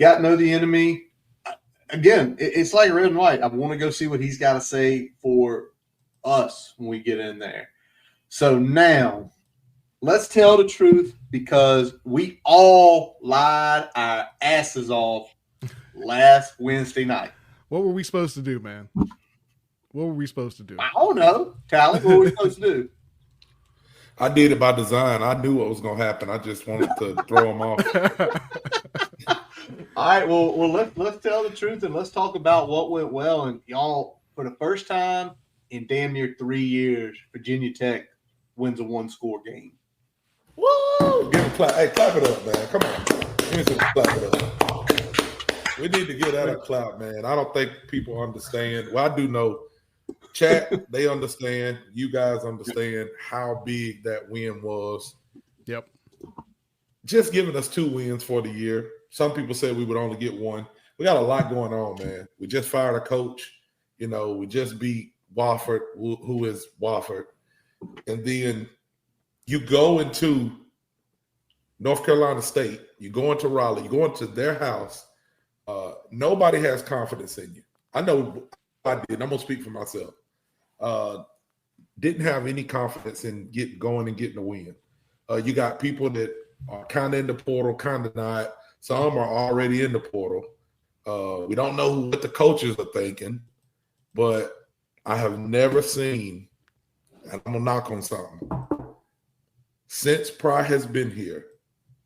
got to know the enemy. Again, it's like red and white. I want to go see what he's got to say for us when we get in there. So now, let's tell the truth because we all lied our asses off last Wednesday night. What were we supposed to do, man? What were we supposed to do? I don't know. Talent, what were we supposed to do? I did it by design. I knew what was going to happen. I just wanted to throw them off. All right, well, let's tell the truth and let's talk about what went well. And y'all, for the first time in damn near 3 years, Virginia Tech wins a one-score game. Woo! Give a clap. Hey, clap it up, man. Come on. Give me some clap it up. We need to get that a clap, man. I don't think people understand. Well, I do know. Chat, they understand. You guys understand how big that win was. Yep. Just giving us 2 wins for the year. Some people said we would only get 1. We got a lot going on, man. We just fired a coach. You know, we just beat Wofford, who is Wofford. And then you go into North Carolina State. You go into Raleigh. You go into their house. Nobody has confidence in you. I know I did. I'm going to speak for myself. Didn't have any confidence in going and getting a win. You got people that are kind of in the portal, kind of not. Some are already in the portal. We don't know what the coaches are thinking, but I have never seen, and I'm going to knock on something. Since Pry has been here,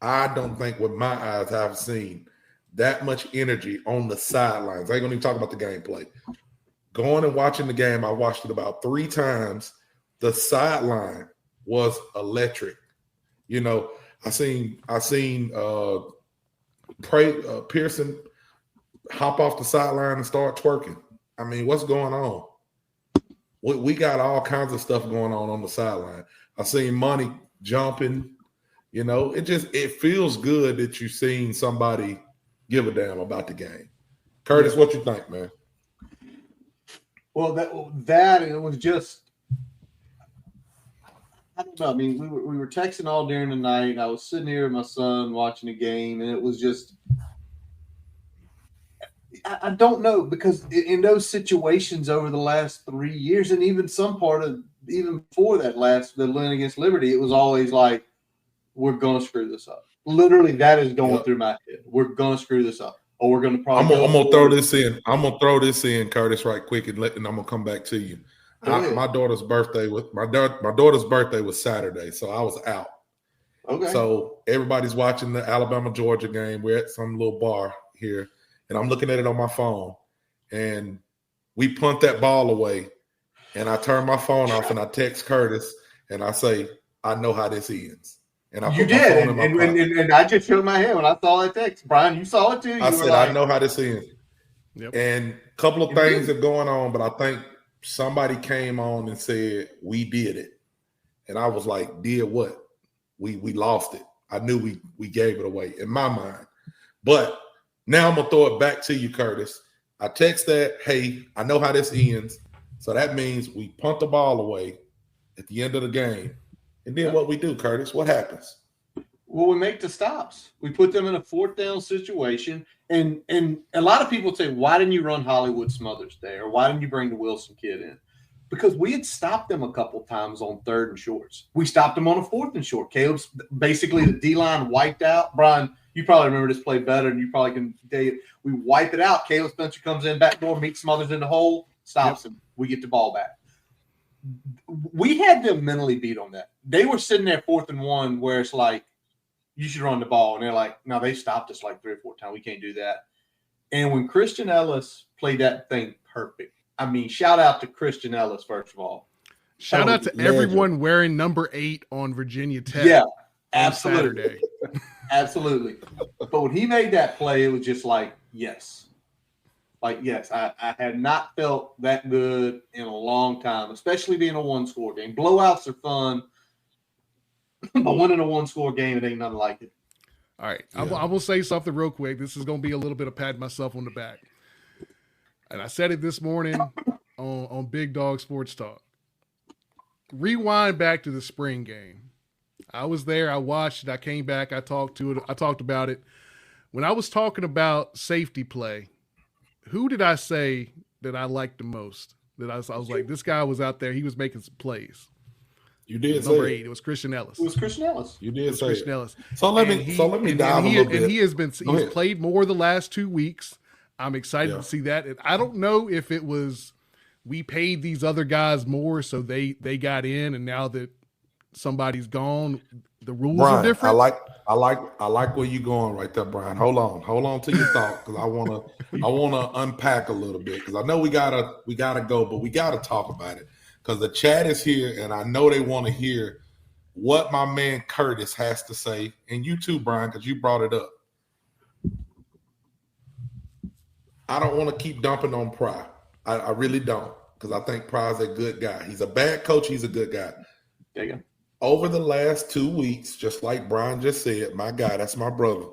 I don't think with my eyes I've seen that much energy on the sidelines. I ain't going to even talk about the gameplay. Going and watching the game, I watched it about 3 times. The sideline was electric. You know, I seen Pearson hop off the sideline and start twerking. I mean, what's going on? We got all kinds of stuff going on the sideline. I seen Money jumping. You know, it feels good that you've seen somebody give a damn about the game. Curtis, what you think, man? Well, that it was just, I don't know. I mean, we were texting all during the night. I was sitting here with my son watching the game, and it was just, I don't know, because in those situations over the last 3 years, and even some part of even before that the win against Liberty, it was always like, we're gonna screw this up. Literally, that is going through my head. We're gonna screw this up. Or we're going to probably. I'm gonna throw this in. I'm gonna throw this in, Curtis, right quick, and I'm gonna come back to you. My daughter's birthday was Saturday, so I was out. Okay. So everybody's watching the Alabama-Georgia game. We're at some little bar here, and I'm looking at it on my phone. And we punt that ball away, and I turn my phone off, and I text Curtis, and I say, "I know how this ends." And I you did, and I just shook my head when I saw that text. Brian, you saw it too. I said, I know how this ends. Yep. And a couple of things are going on, but I think somebody came on and said, we did it. And I was like, did what? We lost it. I knew we gave it away in my mind. But now I'm going to throw it back to you, Curtis. I text that, hey, I know how this ends. So that means we punt the ball away at the end of the game. And then what we do, Curtis, what happens? Well, we make the stops. We put them in a 4th down situation. And a lot of people say, why didn't you run Hollywood Smothers there? Or why didn't you bring the Wilson kid in? Because we had stopped them a couple times on 3rd and shorts. We stopped them on a 4th and short. Caleb's basically the D-line wiped out. Brian, you probably remember this play better than you probably can tell you. We wipe it out. Caleb Spencer comes in, backdoor, meets Smothers in the hole, stops him. We get the ball back. We had them mentally beat on that. They were sitting there 4th and 1 where it's like, you should run the ball. And they're like, no, they stopped us like 3 or 4 times. We can't do that. And when Christian Ellis played that thing perfect, I mean, shout out to Christian Ellis, first of all. Shout out to everyone wearing number 8 on Virginia Tech. Yeah, absolutely. Saturday. Absolutely. But when he made that play, it was just like, yes. Like, yes, I had not felt that good in a long time, especially being a 1-score game. Blowouts are fun, but winning a 1-score game, it ain't nothing like it. All right. Yeah. I will say something real quick. This is going to be a little bit of patting myself on the back. And I said it this morning on Big Dog Sports Talk. Rewind back to the spring game. I was there. I watched it. I came back. I talked about it. when I was talking about safety play, who did I say that I liked the most? That I was like, this guy was out there. He was making some plays. You did say number 8. It was Christian Ellis. It was Christian Ellis. You did say Christian Ellis. So let me dive a little bit. And he's played more the last 2 weeks. I'm excited to see that. And I don't know if it was we paid these other guys more, so they got in, and now that somebody's gone, the rules are different. I like where you're going right there, Brian. Hold on to your thought, because I wanna unpack a little bit, because I know we gotta go, but we gotta talk about it, because the chat is here, and I know they want to hear what my man Curtis has to say, and you too, Brian, because you brought it up. I don't want to keep dumping on Pry. I really don't, because I think Pry's a good guy. He's a bad coach. He's a good guy. There you go. Over the last 2 weeks, just like Brian just said, my guy, that's my brother.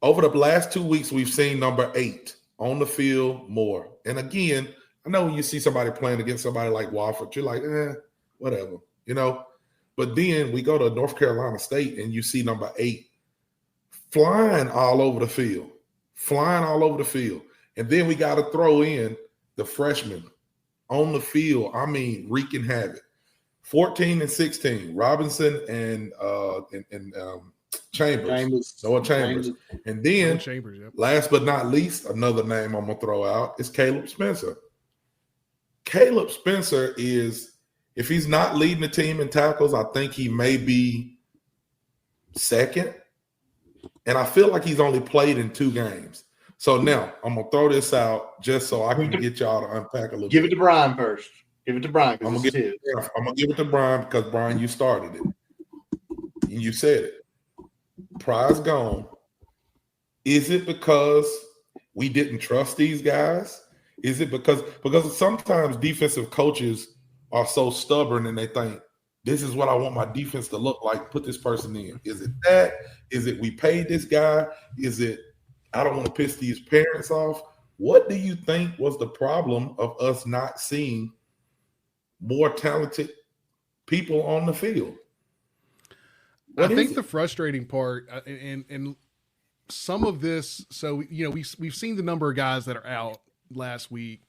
Over the last 2 weeks, we've seen number 8 on the field more. And again, I know when you see somebody playing against somebody like Wofford, you're like, whatever, you know. But then we go to North Carolina State and you see number 8 flying all over the field. And then we got to throw in the freshman on the field. I mean, wreaking havoc. 14 and 16, Robinson and Chambers. Noah Chambers. And then, last but not least, another name I'm going to throw out is Caleb Spencer. Caleb Spencer is, if he's not leading the team in tackles, I think he may be second. And I feel like he's only played in 2 games. So now I'm going to throw this out just so I can get y'all to unpack a little bit. Give it to Brian first. Give it to Brian. I'm going to give it to Brian because, Brian, you started it. And you said it. Pry's gone. Is it because we didn't trust these guys? Is it because sometimes defensive coaches are so stubborn and they think, this is what I want my defense to look like, put this person in. Is it that? Is it we paid this guy? Is it I don't want to piss these parents off? What do you think was the problem of us not seeing more talented people on the field? I think the frustrating part, and some of this, so, you know, we've seen the number of guys that are out last week.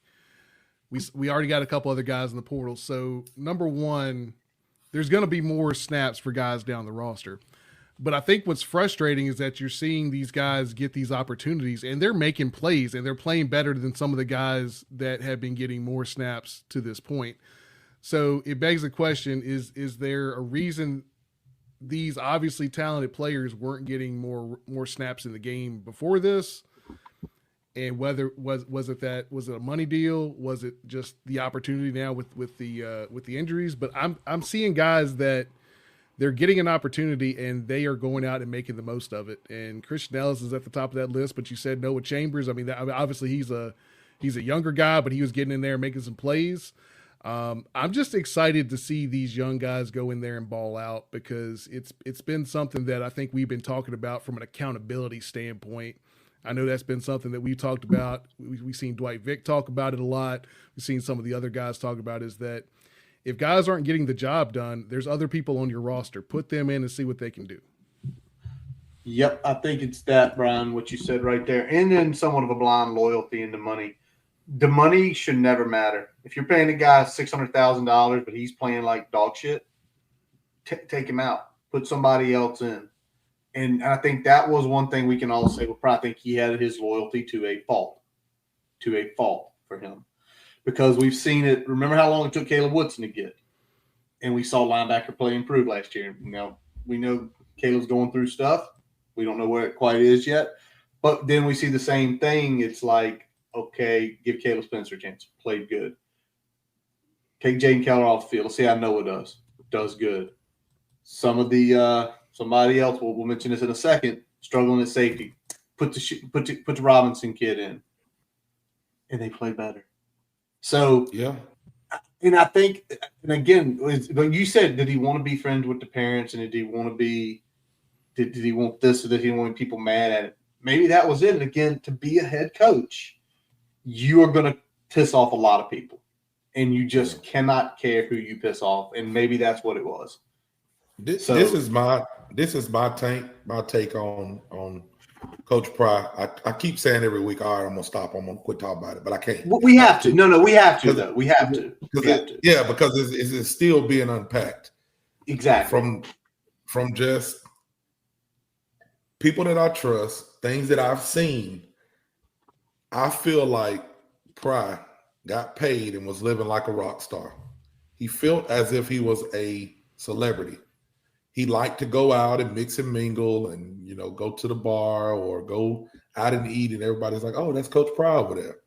We already got a couple other guys in the portal. So, number one, there's going to be more snaps for guys down the roster. But I think what's frustrating is that you're seeing these guys get these opportunities, and they're making plays, and they're playing better than some of the guys that have been getting more snaps to this point. So it begs the question, is there a reason these obviously talented players weren't getting more snaps in the game before this? And whether was it a money deal? Was it just the opportunity now with the injuries? But I'm seeing guys that they're getting an opportunity and they are going out and making the most of it. And Christian Ellis is at the top of that list, but you said Noah Chambers. I mean, obviously he's a younger guy, but he was getting in there and making some plays. I'm just excited to see these young guys go in there and ball out, because it's been something that I think we've been talking about from an accountability standpoint. I know that's been something that we've talked about. We've seen Dwight Vick talk about it a lot. We've seen some of the other guys talk about is that if guys aren't getting the job done, there's other people on your roster. Put them in and see what they can do. Yep, I think it's that, Brian, what you said right there. And then somewhat of a blind loyalty into money. The money should never matter. If you're paying a guy $600,000, but he's playing like dog shit, take him out. Put somebody else in. And I think that was one thing we can all say. Well, probably think he had his loyalty to a fault for him. Because we've seen it. Remember how long it took Caleb Woodson to get? And we saw linebacker play improve last year. Now, we know Caleb's going through stuff. We don't know where it quite is yet. But then we see the same thing. It's like, okay, give Caleb Spencer a chance. Played good. Take Jaden Keller off the field. Let's see how Noah does. Does good. Some of the somebody else, we'll mention this in a second, struggling at safety. Put the Robinson kid in. And they play better. So, yeah. And I think, and again, when you said, did he want to be friends with the parents, and did he want to be, did he want this, or did he want people mad at it? Maybe that was it. And again, to be a head coach, you are going to piss off a lot of people, and you just cannot care who you piss off. And maybe that's what it was. This is my take on Coach Pry, I keep saying every week, all right, I'm going to stop. I'm going to quit talking about it, but I can't. Well, we have to. No, we have to, though. We have to. Yeah, because it's still being unpacked. Exactly. From just people that I trust, things that I've seen, I feel like Pry got paid and was living like a rock star. He felt as if he was a celebrity. He liked to go out and mix and mingle and, you know, go to the bar or go out and eat, and everybody's like, oh, that's Coach Pry over there.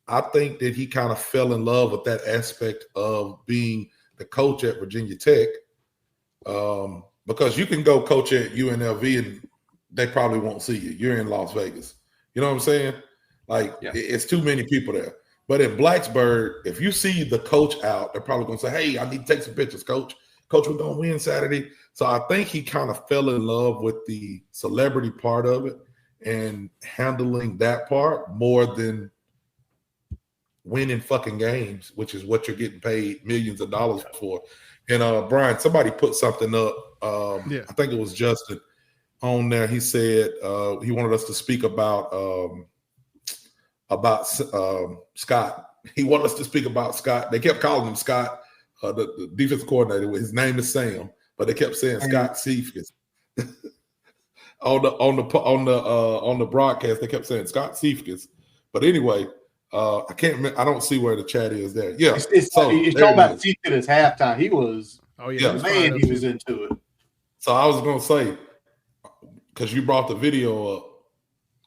I think that he kind of fell in love with that aspect of being the coach at Virginia Tech, because you can go coach at UNLV and they probably won't see you. You're in Las Vegas. You know what I'm saying? Like, it's too many people there. But in Blacksburg, if you see the coach out, they're probably going to say, hey, I need to take some pictures, coach. Coach, we're going to win Saturday. So I think he kind of fell in love with the celebrity part of it and handling that part more than winning fucking games, which is what you're getting paid millions of dollars for. And Brian, somebody put something up. I think it was Justin on there. He said he wanted us to speak about Scott. He wanted us to speak about Scott. They kept calling him Scott, the defensive coordinator. His name is Sam, but they kept saying Scott Cephas. on the broadcast, they kept saying Scott Cephas. But anyway, I can't remember. I don't see where the chat is there. Yeah, it's talking about Cephas at halftime. He was, he was into it. So I was gonna say, because you brought the video up,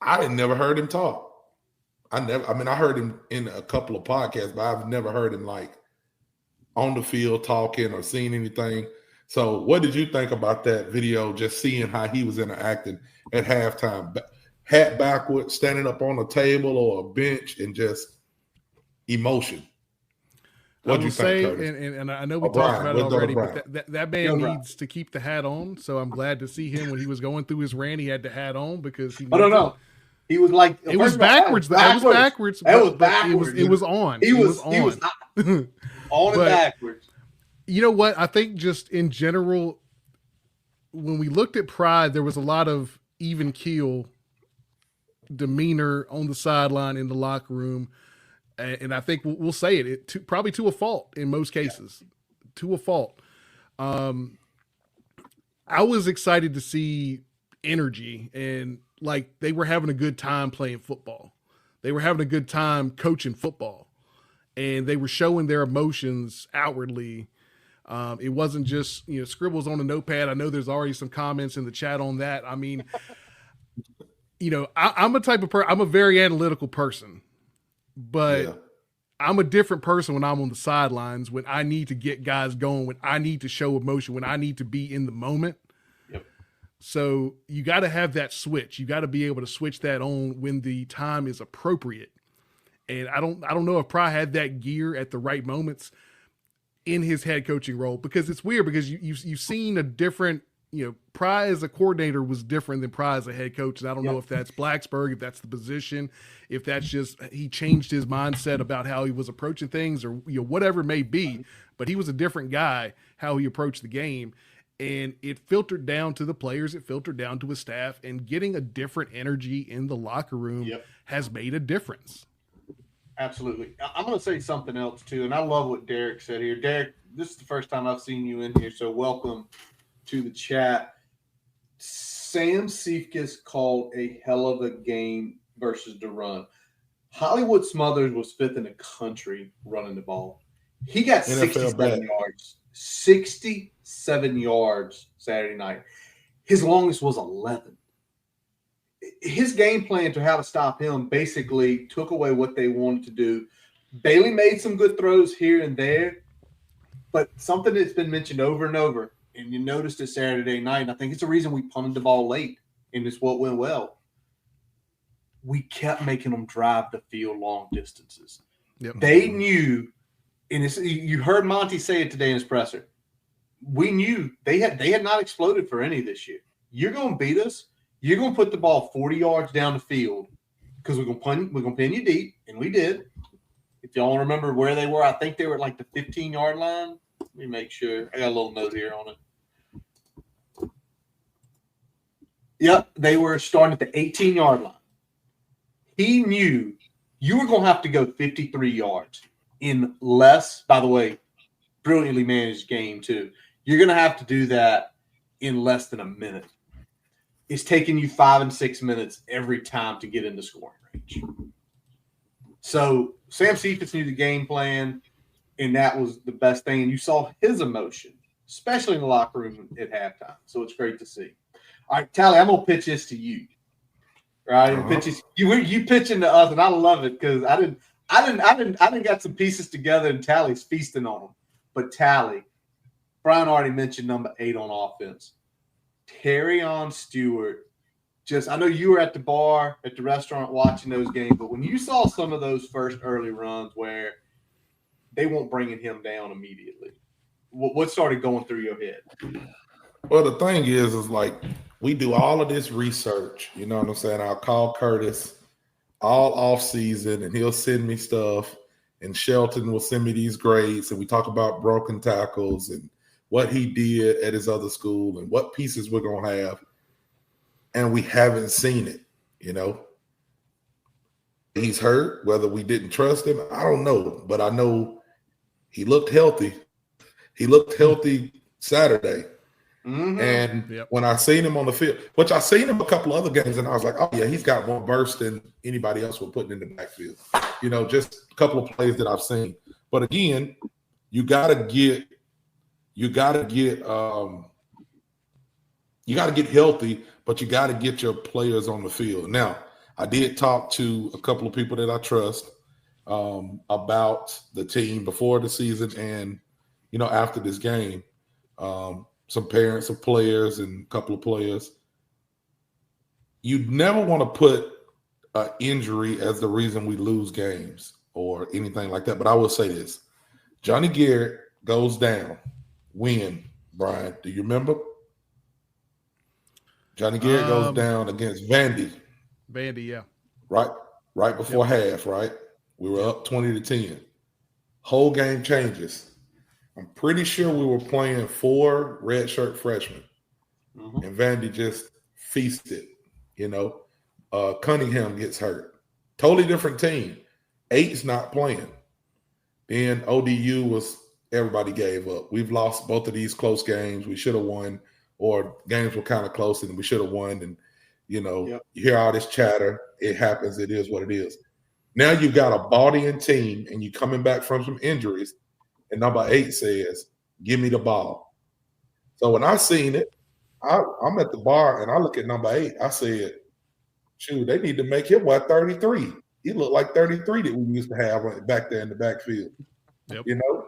I had never heard him talk. I heard him in a couple of podcasts, but I've never heard him like on the field talking or seen anything. So what did you think about that video, just seeing how he was interacting at halftime? Hat backwards, standing up on a table or a bench, and just emotion. What do you think, Curtis? And I know we talked about it already, but that man needs to keep the hat on. So I'm glad to see him when he was going through his rant, he had the hat on because he he was like, it was backwards. It was backwards. It was on. He was on and backwards. You know what? I think just in general, when we looked at Pride, there was a lot of even keel demeanor on the sideline in the locker room. And I think we'll say it probably to a fault in most cases, to a fault. I was excited to see energy and like they were having a good time playing football. They were having a good time coaching football, and they were showing their emotions outwardly. It wasn't just, scribbles on a notepad. I know there's already some comments in the chat on that. I mean, I'm a type of person, I'm a very analytical person, but I'm a different person when I'm on the sidelines, when I need to get guys going, when I need to show emotion, when I need to be in the moment. Yep. So you got to have that switch. You got to be able to switch that on when the time is appropriate. And I don't know if Pry had that gear at the right moments in his head coaching role, because it's weird because you've seen a different, Pry as a coordinator was different than Pry as a head coach. And I don't know if that's Blacksburg, if that's the position, if that's just he changed his mindset about how he was approaching things, or whatever it may be. But he was a different guy, how he approached the game. And it filtered down to the players, it filtered down to his staff, and getting a different energy in the locker room has made a difference. Absolutely. I'm going to say something else too, and I love what Derek said here. Derek, this is the first time I've seen you in here, so welcome to the chat. Sam Cephas called a hell of a game versus the run. Hollywood Smothers was fifth in the country running the ball. He got 67 yards. 67 yards Saturday night. His longest was 11. His game plan to how to stop him basically took away what they wanted to do. Bailey made some good throws here and there, but something that's been mentioned over and over, and you noticed it Saturday night, and I think it's the reason we punted the ball late, and it's what went well. We kept making them drive the field long distances. Yep. They knew, and you heard Monty say it today in his presser, we knew they had not exploded for any this year. You're going to beat us. You're going to put the ball 40 yards down the field because we're going to pin you deep, and we did. If y'all remember where they were, I think they were at like the 15-yard line. Let me make sure. I got a little note here on it. Yep, they were starting at the 18-yard line. He knew you were going to have to go 53 yards in less. By the way, brilliantly managed game too. You're going to have to do that in less than a minute. It's taking you 5 and 6 minutes every time to get into scoring range. So Sam Cephas knew the game plan, and that was the best thing. And you saw his emotion, especially in the locker room at halftime. So it's great to see. All right, Tally, I'm gonna pitch this to you. Right, you pitching to us, and I love it because I didn't got some pieces together, and Tally's feasting on them. But Tally, Brian already mentioned number 8 on offense. Terrion Stewart. I know you were at the bar, at the restaurant watching those games, but when you saw some of those first early runs where they weren't bringing him down immediately, what started going through your head? Well, the thing is like we do all of this research. You know what I'm saying? I'll call Curtis all off season, and he'll send me stuff, and Shelton will send me these grades, and we talk about broken tackles and what he did at his other school and what pieces we're going to have. And we haven't seen it, you know. He's hurt, whether we didn't trust him, I don't know. But I know he looked healthy. He looked healthy Saturday. Mm-hmm. And when I seen him on the field, which I seen him a couple other games, and I was like, oh, yeah, he's got more burst than anybody else we're putting in the backfield. You know, just a couple of plays that I've seen. But again, you got to get healthy, but you got to get your players on the field. Now, I did talk to a couple of people that I trust about the team before the season and, you know, after this game. Some parents of players and a couple of players. You never want to put an injury as the reason we lose games or anything like that. But I will say this. Johnny Garrett goes down. When, Brian? Do you remember? Johnny Garrett goes down against Vandy. Vandy, yeah. Right before half, right? We were up 20-10. Whole game changes. I'm pretty sure we were playing 4 redshirt freshmen. Mm-hmm. And Vandy just feasted, you know. Cunningham gets hurt. Totally different team. 8's not playing. Then ODU was everybody gave up. We've lost both of these close games. We should have won, or games were kind of close and we should have won. And, you know, You hear all this chatter. It happens. It is what it is. Now you've got a body-in team and you coming back from some injuries. And number 8 says, give me the ball. So when I seen it, I'm at the bar and I look at number 8. I said, shoot, they need to make him 33. He looked like 33 that we used to have back there in the backfield. Yep. You know,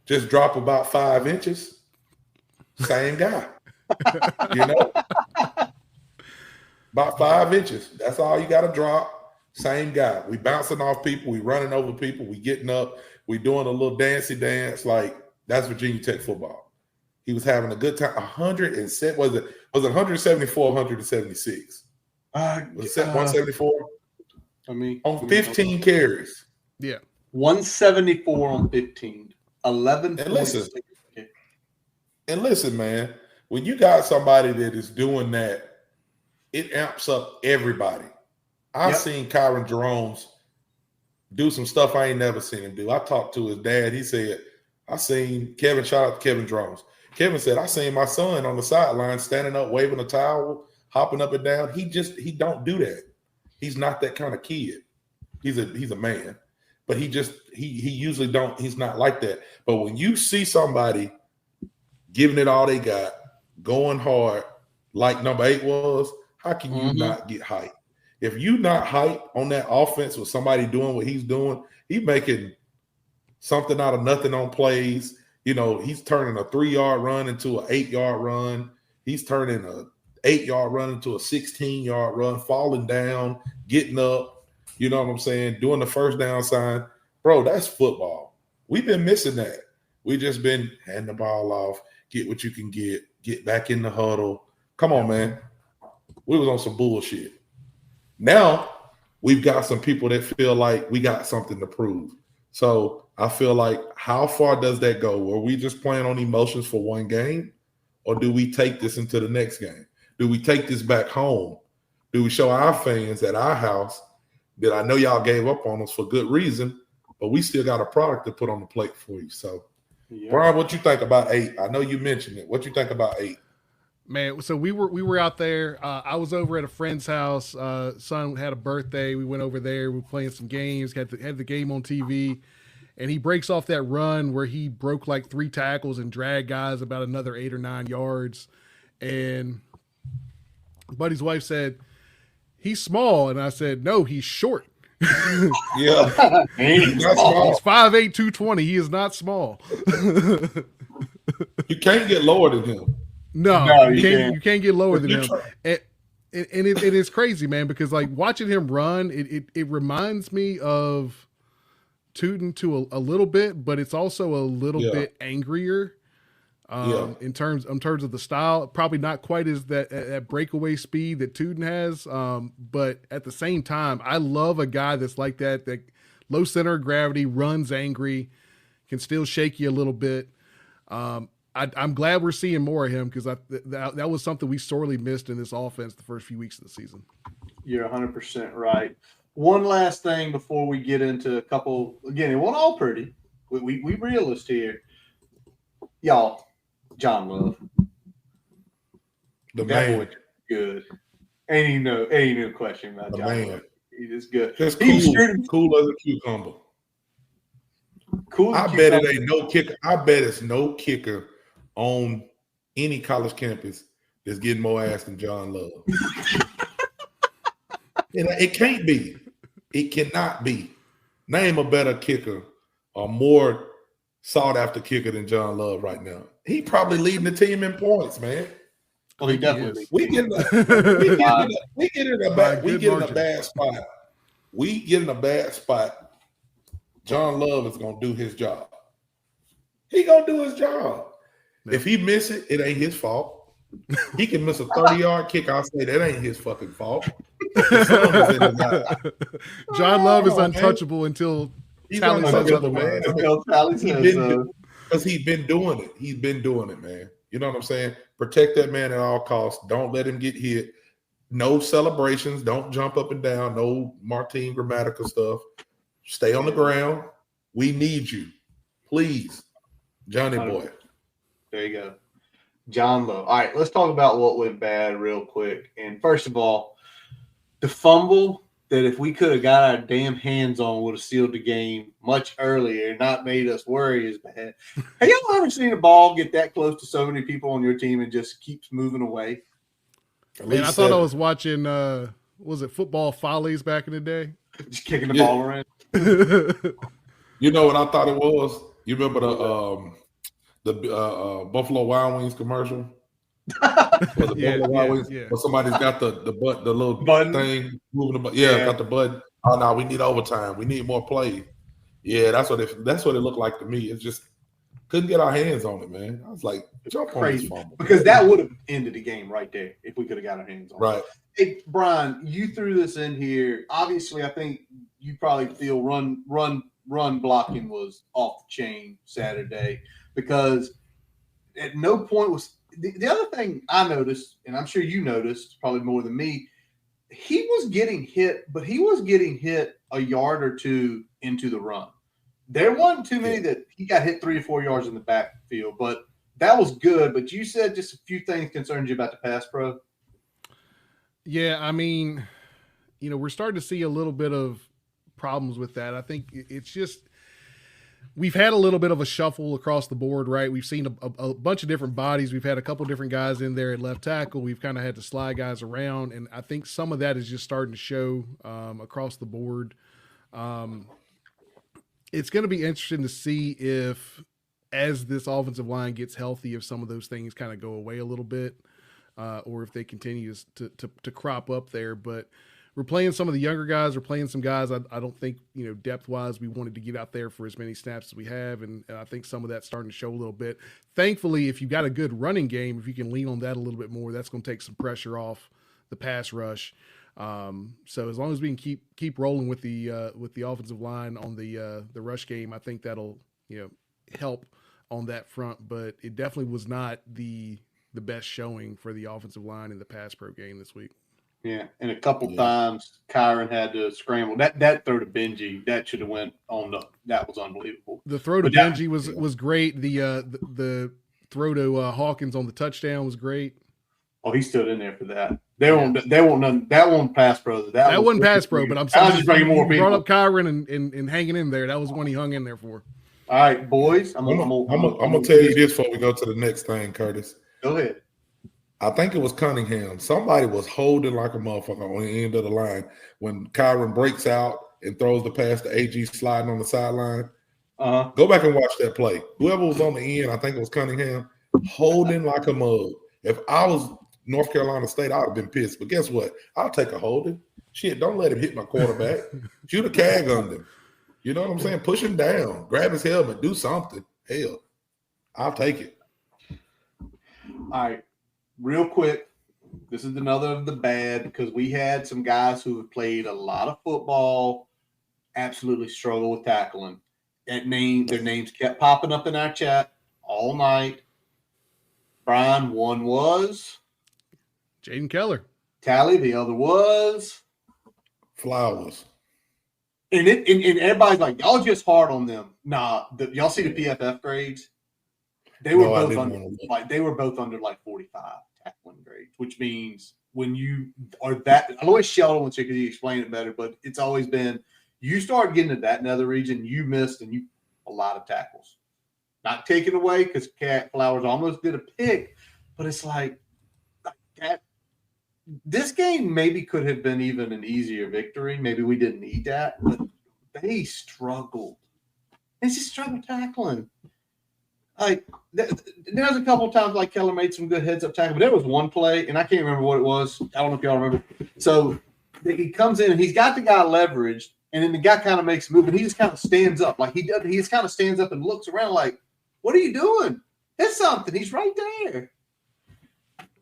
just drop about 5 inches. Same guy. You know, about 5 inches. That's all you got to drop. Same guy. We bouncing off people. We running over people. We getting up. We doing a little dancey dance. Like, that's Virginia Tech football. He was having a good time. 107. Was it 174 or 176? Was it 174? I mean, on 15 carries. Yeah. 174 on 15. 11. And listen, man, when you got somebody that is doing that, it amps up everybody. I've seen Kyron Jerome's do some stuff I ain't never seen him do. I talked to his dad. He said, I seen Kevin, shout out to Kevin Jones. Kevin said, I seen my son on the sideline standing up, waving a towel, hopping up and down. He don't do that. He's not that kind of kid. He's a man. But he usually don't, he's not like that. But when you see somebody giving it all they got, going hard, like number 8 was, how can you not get hyped? If you not hyped on that offense with somebody doing what he's doing, he's making something out of nothing on plays. You know, he's turning a 3-yard run into an 8-yard run. He's turning a 8-yard run into a 16-yard run, falling down, getting up, you know what I'm saying, doing the first down sign. Bro, that's football. We've been missing that. We just been handing the ball off, get what you can get back in the huddle. Come on, man. We was on some bullshit. Now we've got some people that feel like we got something to prove. So I feel like, how far does that go? Are we just playing on emotions for one game, or do we take this into the next game? Do we take this back home? Do we show our fans at our house that I know y'all gave up on us for good reason, but we still got a product to put on the plate for you? So, Brian, what you think about 8? I know you mentioned it. What you think about 8? Man, so we were out there. I was over at a friend's house. Son had a birthday. We went over there. We were playing some games. Had the game on TV, and he breaks off that run where he broke like 3 tackles and dragged guys about another 8 or 9 yards. And Buddy's wife said, "He's small," and I said, "No, he's short." Yeah, he's not small. He's 5'8", 220. He is not small. You can't get lower than him. No, you can't get lower than him. And it is crazy, man, because like watching him run, it reminds me of Tootin to a little bit, but it's also a little bit angrier in terms of the style. Probably not quite as that breakaway speed that Tootin has, but at the same time, I love a guy that's like that low center of gravity, runs angry, can still shake you a little bit. I'm glad we're seeing more of him because that was something we sorely missed in this offense the first few weeks of the season. You're 100% right. One last thing before we get into a couple. Again, it wasn't all pretty. We realist here, y'all. John Love, the man, good. Ain't no question about the John man. Love. He is good. Just cool as a cucumber. Cool. I bet it ain't no kicker. I bet it's no kicker on any college campus that's getting more ass than John Love. And it can't be. It cannot be. Name a better kicker or more sought after kicker than John Love right now. He probably leading the team in points, man. Oh, he definitely is. We get in a bad spot. We get in a bad spot. John Love is gonna do his job. He gonna do his job. If he miss it, it ain't his fault. He can miss a 30-yard kick. I'll say that ain't his fucking fault. John Love is untouchable until Tally says otherwise. Because he's been doing it. He's been doing it, man. You know what I'm saying? Protect that man at all costs. Don't let him get hit. No celebrations. Don't jump up and down. No Martin Grammatical stuff. Stay on the ground. We need you. Please. Johnny boy. There you go. John Love. All right, let's talk about what went bad real quick. And first of all, the fumble that if we could have got our damn hands on would have sealed the game much earlier and not made us worry as bad. Have y'all ever seen a ball get that close to so many people on your team and just keeps moving away? Man, I thought I was watching was it Football Follies back in the day? Just kicking the ball around. You know what I thought it was? You remember the Buffalo Wild Wings commercial? Where somebody's got the little button thing moving the button. Got the button. Oh no, we need overtime. We need more play. Yeah, that's what it looked like to me. It's just couldn't get our hands on it, man. I was like, jump on this fumble. Because that would have ended the game right there if we could have got our hands on it. Right. Hey, Brian, you threw this in here. Obviously, I think you probably feel run blocking was off the chain Saturday because at no point was the other thing I noticed, and I'm sure you noticed probably more than me, he was getting hit, but he was getting hit a yard or two into the run. There wasn't too many that he got hit 3 or 4 yards in the backfield, but that was good. But you said just a few things concerned you about the pass pro. Yeah, I mean, we're starting to see a little bit of problems with that. I think it's just we've had a little bit of a shuffle across the board, right? We've seen a bunch of different bodies. We've had a couple different guys in there at left tackle. We've kind of had to slide guys around, and I think some of that is just starting to show across the board. It's going to be interesting to see if, as this offensive line gets healthy, if some of those things kind of go away a little bit, or if they continue to crop up there. But we're playing some of the younger guys. We're playing some guys I don't think, depth-wise, we wanted to get out there for as many snaps as we have, and I think some of that's starting to show a little bit. Thankfully, if you've got a good running game, if you can lean on that a little bit more, that's going to take some pressure off the pass rush. So as long as we can keep rolling with the offensive line on the rush game, I think that'll help on that front. But it definitely was not the the best showing for the offensive line in the pass pro game this week. Yeah, and a couple times Kyron had to scramble. That throw to Benji, that should have went on the. That was unbelievable. The throw to Benji was great. The throw to Hawkins on the touchdown was great. Oh, he stood in there for that. They won't none. That won't pass pro. That wasn't pass pro, but I'm saying just bringing more people. Brought up Kyron and hanging in there. That was one he hung in there for. All right, boys. I'm gonna tell you this before we go to the next thing, Curtis. Go ahead. I think it was Cunningham. Somebody was holding like a motherfucker on the end of the line when Kyron breaks out and throws the pass to AG sliding on the sideline. Go back and watch that play. Whoever was on the end, I think it was Cunningham, holding like a mug. If I was North Carolina State, I would have been pissed. But guess what? I'll take a holding. Shit, don't let him hit my quarterback. Shoot a tag under him. You know what I'm saying? Push him down. Grab his helmet. Do something. Hell, I'll take it. All right. Real quick, this is another of the bad because we had some guys who have played a lot of football absolutely struggle with tackling. Their names kept popping up in our chat all night. Brian, one was Jaden Keller. Tally, the other was Flowers. And everybody's like, y'all just hard on them. Nah, y'all see the PFF grades? They were both under like 45 tackling grades, which means when you are that, I always Sheldon would say because he explained it better, but it's always been you start getting to that nether region, you missed a lot of tackles. Not taken away because Flowers almost did a pick, but it's like that. This game maybe could have been even an easier victory. Maybe we didn't need that, but they struggled. They just struggled tackling. Like there's a couple of times like Keller made some good heads up tackle, but there was one play, and I can't remember what it was. I don't know if y'all remember. So he comes in and he's got the guy leveraged, and then the guy kind of makes a move, and he just kind of stands up. Like he just kind of stands up and looks around like, what are you doing? Hit something. He's right there.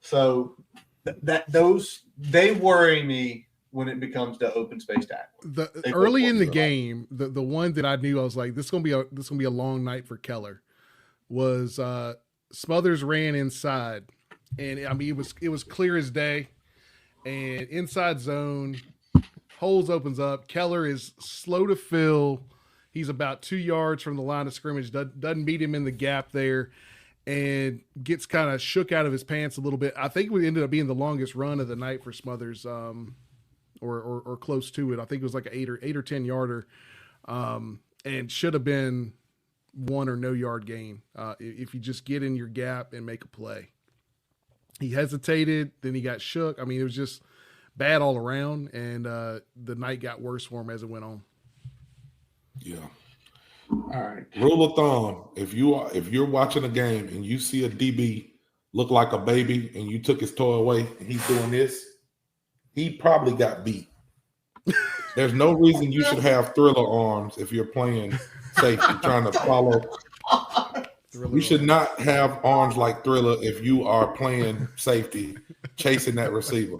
So they worry me when it becomes the open space tackle. Early in the game, the one that I knew I was like, this is gonna be a long night for Keller. Was Smothers ran inside, and I mean it was clear as day, and inside zone, holes opens up. Keller is slow to fill. He's about 2 yards from the line of scrimmage. Doesn't beat him in the gap there, and gets kind of shook out of his pants a little bit. I think it ended up being the longest run of the night for Smothers, or close to it. I think it was like an 8 or 10 yarder, and should have been 1 or no yard gain if you just get in your gap and make a play. He hesitated, then he got shook. I mean, it was just bad all around, and the night got worse for him as it went on. Yeah. All right. Rule of thumb: if you're watching a game and you see a DB look like a baby and you took his toy away and he's doing this, he probably got beat. There's no reason you should have thriller arms if you're playing safety, trying to follow. You should not have arms like Thriller if you are playing safety, chasing that receiver.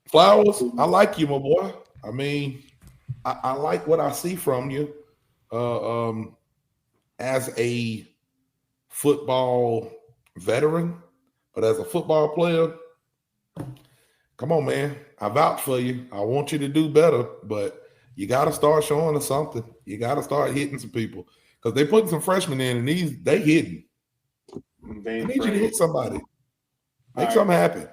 Flowers, I like you, my boy. I mean, I like what I see from you as a football veteran, but as a football player, come on, man. I vouch for you. I want you to do better, but you got to start showing us something. You got to start hitting some people because they putting some freshmen in, and they hitting. They need you to hit somebody. Make something happen.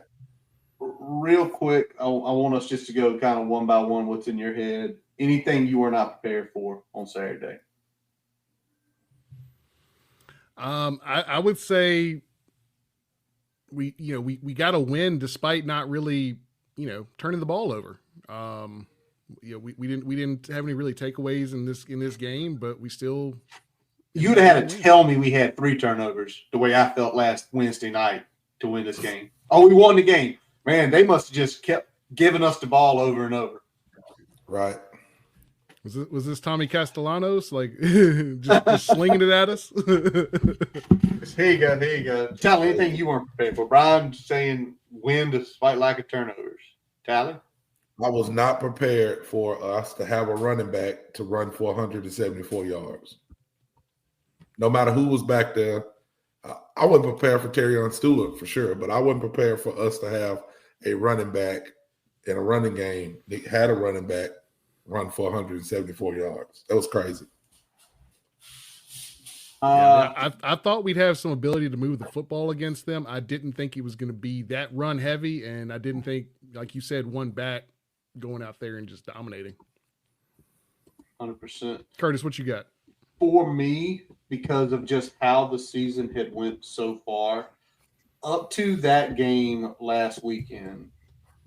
Real quick, I want us just to go kind of one by one. What's in your head? Anything you were not prepared for on Saturday? I would say we got a win despite not really turning the ball over. We didn't have any really takeaways in this game, but we still. You'd have had to tell me we had 3 turnovers the way I felt last Wednesday night to win this game. Oh, we won the game. Man, they must have just kept giving us the ball over and over. Right. Was this Tommy Castellanos just slinging it at us? Here you go. Tally, anything you weren't prepared for? Brian saying win despite lack of turnovers. Tally? I was not prepared for us to have a running back to run for 174 yards. No matter who was back there, I wasn't prepared for Kerryon Stewart for sure, but I wasn't prepared for us to have a running back in a running game. They had a running back run for 174 yards. That was crazy. I thought we'd have some ability to move the football against them. I didn't think it was going to be that run heavy, and I didn't think, like you said, one back going out there and just dominating. 100%. Curtis, what you got? For me, because of just how the season had went so far, up to that game last weekend,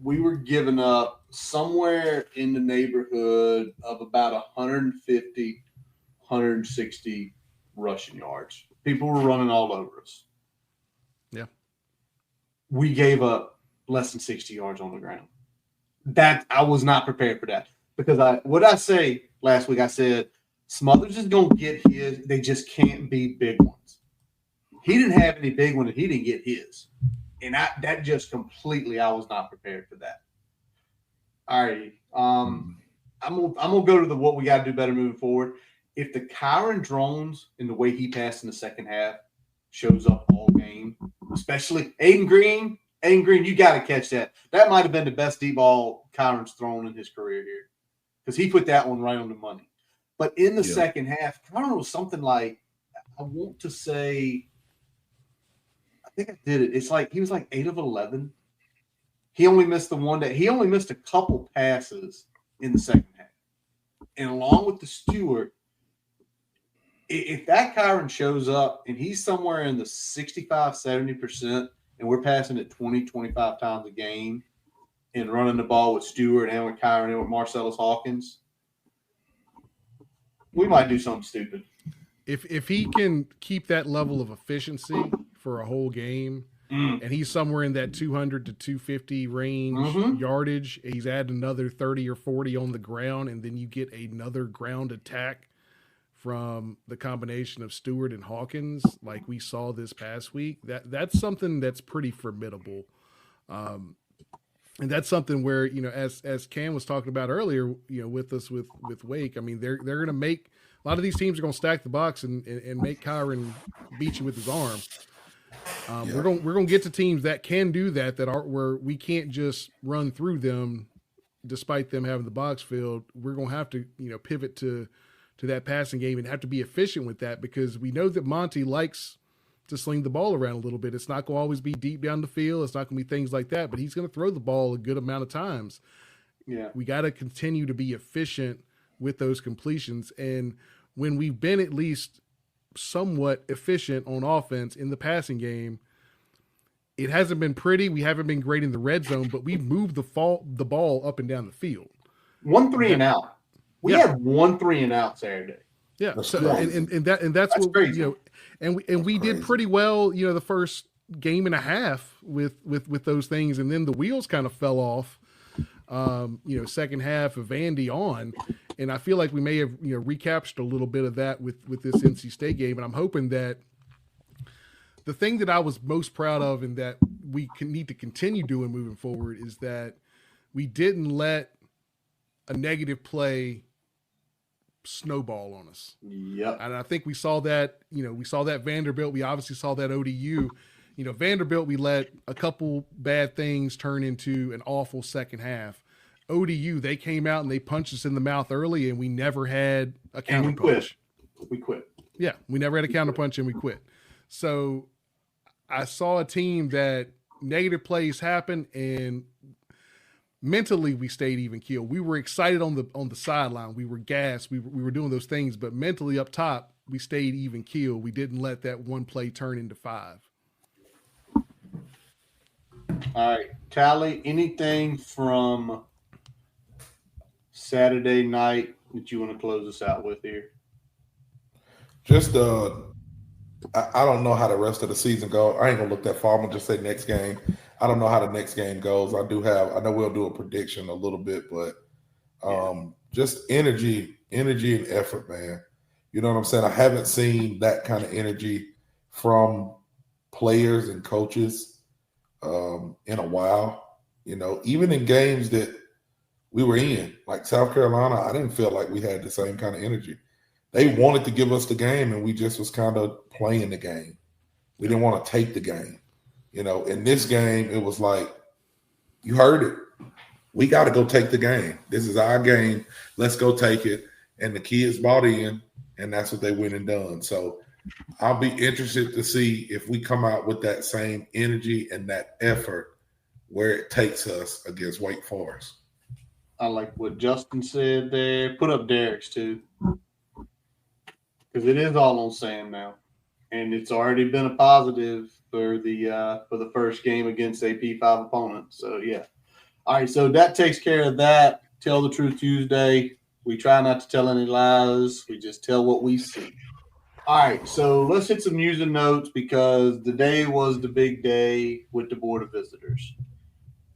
we were giving up somewhere in the neighborhood of about 150, 160 rushing yards. People were running all over us. Yeah. We gave up less than 60 yards on the ground. That I was not prepared for that. Because I say last week, I said Smothers is going to get his. They just can't be big ones. He didn't have any big ones, and he didn't get his. And that just completely, I was not prepared for that. All right. I'm gonna go to what we got to do better moving forward. If the Kyron Drones and the way he passed in the second half shows up all game, especially Aiden Green, you got to catch that. That might have been the best deep ball Kyron's thrown in his career here because he put that one right on the money. But in the second half, Kyron was something like, I want to say, I think I did it. It's like he was like 8 of 11. He only missed the one that he only missed a couple passes in the second half. And along with the Stewart, if that Kyron shows up and he's somewhere in the 65, 70%, and we're passing it 20, 25 times a game and running the ball with Stewart and with Kyron and with Marcellus Hawkins, we might do something stupid. If he can keep that level of efficiency for a whole game, and he's somewhere in that 200 to 250 range yardage, he's added another 30 or 40 on the ground, and then you get another ground attack from the combination of Stewart and Hawkins, like we saw this past week. That's something that's pretty formidable. And that's something where, as Cam was talking about earlier, with us with Wake, I mean, they're going to make a lot of these teams are going to stack the box and make Kyron beat you with his arm. We're going to get to teams that can do that are where we can't just run through them, despite them having the box filled. We're going to have to pivot to that passing game and have to be efficient with that, because we know that Monty likes to sling the ball around a little bit. It's not going to always be deep down the field. It's not going to be things like that, but he's going to throw the ball a good amount of times. Yeah, we got to continue to be efficient with those completions. And when we've been at least somewhat efficient on offense in the passing game, it hasn't been pretty. We haven't been great in the red zone, but we've moved the ball up and down the field. 1 3 and out. We had 1 3 and out Saturday. Yeah. So that's what crazy. And we did pretty well, the first game and a half with those things, and then the wheels kind of fell off. Second half of Vandy on, and I feel like we may have recaptured a little bit of that with this NC State game, and I'm hoping that the thing that I was most proud of and that we need to continue doing moving forward is that we didn't let a negative play snowball on us. Yep. And I think we saw that, we saw that Vanderbilt. We obviously saw that ODU. Vanderbilt, we let a couple bad things turn into an awful second half. ODU, they came out and they punched us in the mouth early, and we never had a counter punch. We quit. Yeah, we never had a counter punch, and we quit. So I saw a team that negative plays happen, and mentally we stayed even keel. We were excited on the sideline. We were gassed. We were doing those things, but mentally up top, we stayed even keel. We didn't let that one play turn into 5. All right, Tally, anything from Saturday night that you want to close us out with here? Just I don't know how the rest of the season go. I ain't gonna look that far. I'm gonna just say next game. I don't know how the next game goes. I know we'll do a prediction a little bit, but just energy and effort, man. You know what I'm saying? I haven't seen that kind of energy from players and coaches in a while. Even in games that we were in, like South Carolina, I didn't feel like we had the same kind of energy. They wanted to give us the game, and we just was kind of playing the game. We didn't want to take the game. In this game, it was like, you heard it. We got to go take the game. This is our game. Let's go take it. And the kids bought in, and that's what they went and done. So I'll be interested to see if we come out with that same energy and that effort where it takes us against Wake Forest. I like what Justin said there. Put up Derek's too, because it is all on Sam now, and it's already been a positive for the first game against a P5 opponent. So yeah, all right. So that takes care of that. Tell the Truth Tuesday. We try not to tell any lies. We just tell what we see. All right, so let's hit some news and notes because the day was the big day with the Board of Visitors.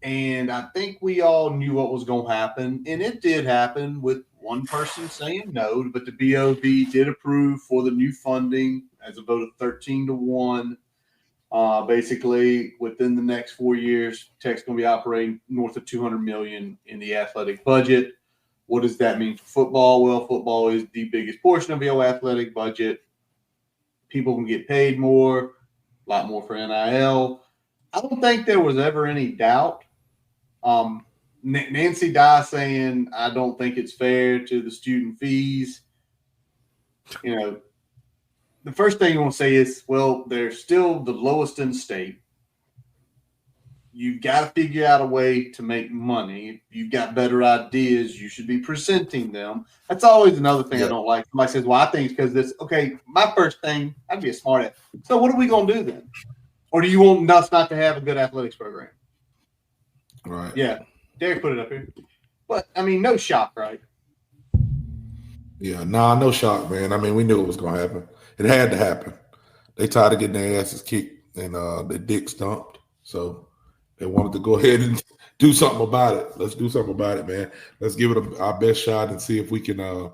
And I think we all knew what was going to happen. And it did happen with one person saying no, but the BOV did approve for the new funding as a vote of 13-1. Basically, within the next 4 years, Tech's going to be operating north of $200 million in the athletic budget. What does that mean for football? Well, football is the biggest portion of your athletic budget. People can get paid more, a lot more for NIL. I don't think there was ever any doubt. Nancy Dye saying, I don't think it's fair to the student fees. The first thing you want to say is, well, they're still the lowest in the state. You've got to figure out a way to make money. If you've got better ideas, you should be presenting them. That's always another thing I don't like. Somebody says, well, I think it's because this. Okay, my first thing, I'd be a smart ass. So what are we going to do then? Or do you want us not to have a good athletics program? Right. Yeah. Derek put it up here. But, no shock, right? Yeah, no shock, man. We knew it was going to happen. It had to happen. They tired of getting their asses kicked and their dick stumped. So they wanted to go ahead and do something about it. Let's do something about it, man. Let's give it our best shot and see if we can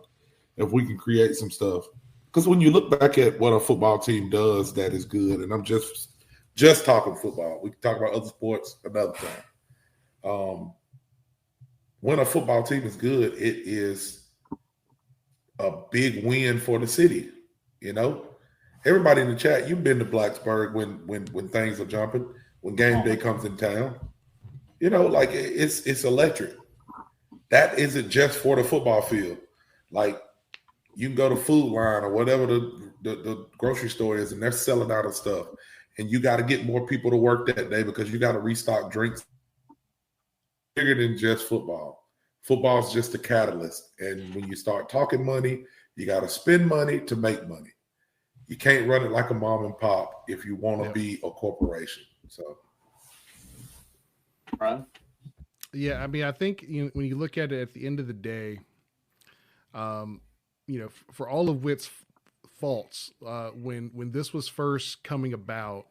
create some stuff. Because when you look back at what a football team does that is good, and I'm just talking football. We can talk about other sports another time. When a football team is good, it is a big win for the city. Everybody in the chat, you've been to Blacksburg when things are jumping, when game day comes in town. It's electric. That isn't just for the football field. Like, you can go to Food Line or whatever the grocery store is, and they're selling out of stuff. And you got to get more people to work that day because you got to restock drinks. Bigger than just football. Football's just a catalyst. And when you start talking money, you got to spend money to make money. You can't run it like a mom and pop if you want to be a corporation. So, right. Yeah, I think when you look at it at the end of the day, for all of Witt's faults, when this was first coming about,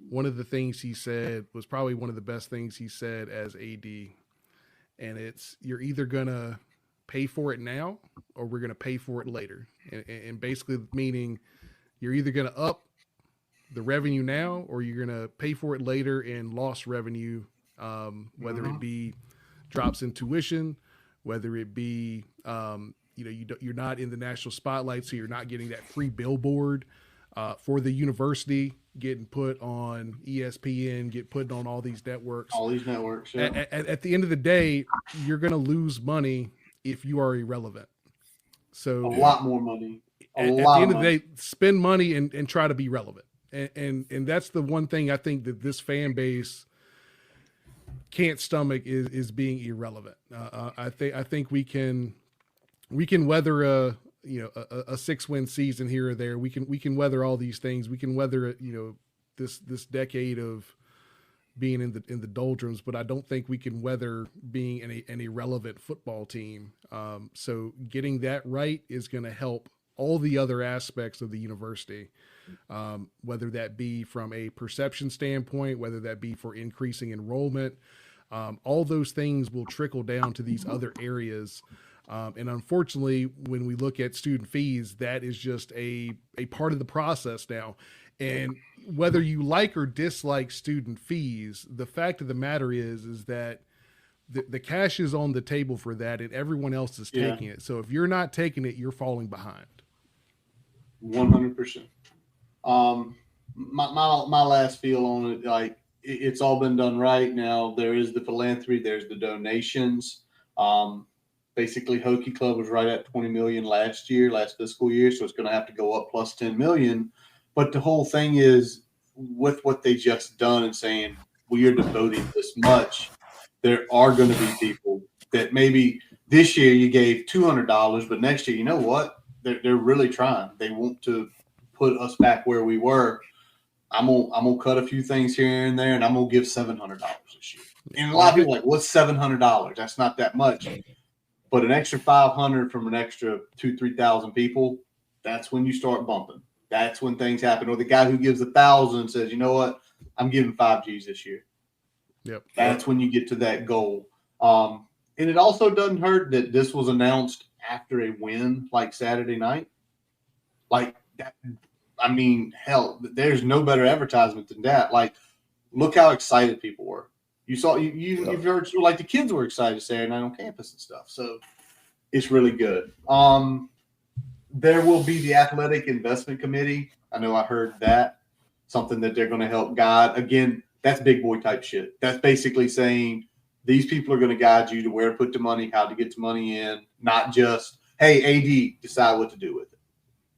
one of the things he said was probably one of the best things he said as AD, and it's, you're either gonna pay for it now or we're gonna pay for it later, and basically meaning you're either gonna up the revenue now or you're gonna pay for it later in lost revenue, whether it be drops in tuition, whether it be you're not in the national spotlight, so you're not getting that free billboard for the university, getting put on ESPN, get put on all these networks. All these networks, yeah. At the end of the day, you're going to lose money if you are irrelevant. So a lot more money. At the end of the day, spend money and try to be relevant. And that's the one thing I think that this fan base can't stomach is being irrelevant. I think we can weather a 6-win season here or there. We can weather all these things. We can weather this decade of being in the doldrums, but I don't think we can weather being an irrelevant football team. So getting that right is going to help all the other aspects of the university, whether that be from a perception standpoint, whether that be for increasing enrollment. All those things will trickle down to these other areas. And unfortunately, when we look at student fees, that is just a part of the process now. And whether you like or dislike student fees, the fact of the matter is that the cash is on the table for that, and everyone else is taking it. So if you're not taking it, you're falling behind. 100%. my last feel on it, like it's all been done right. Now there is the philanthropy, there's the donations. Basically, Hokie Club was right at 20 million last fiscal year, so it's going to have to go up plus 10 million. But the whole thing is with what they just done and saying we are devoting this much, there are going to be people that maybe this year you gave $200, but next year, you know what? They're really trying. They want to put us back where we were. I'm gonna cut a few things here and there, and I'm gonna give $700 this year. And a lot of people are like, what's $700? That's not that much. But an extra 500 from an extra 2,000-3,000 people, that's when you start bumping. That's when things happen. Or the guy who gives 1,000 says, you know what, I'm giving 5 G's this year. Yep. That's when you get to that goal. And it also doesn't hurt that this was announced after a win like Saturday night. Like that. I mean, hell, there's no better advertisement than that. Like, look how excited people were. You've heard, like, the kids were excited Saturday night on campus and stuff. So it's really good. There will be the athletic investment committee. I know I heard that. Something that they're going to help guide. Again, that's big boy type shit. That's basically saying these people are going to guide you to where to put the money, how to get the money in, not just, hey, AD, decide what to do with it.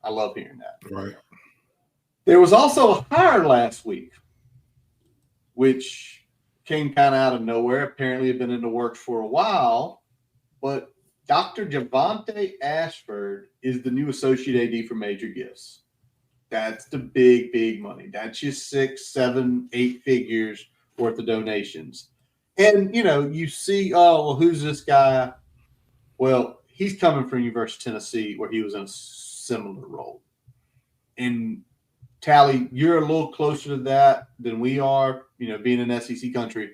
I love hearing that. Right. There was also a hire last week, which came kind of out of nowhere. Apparently had been in the works for a while, but Dr. Javante Ashford is the new associate AD for Major Gifts. That's the big, big money. That's just 6, 7, 8 figures worth of donations. And, you know, you see, oh, well, who's this guy? Well, he's coming from University of Tennessee where he was in a similar role. And Tally, you're a little closer to that than we are, you know, being in SEC country.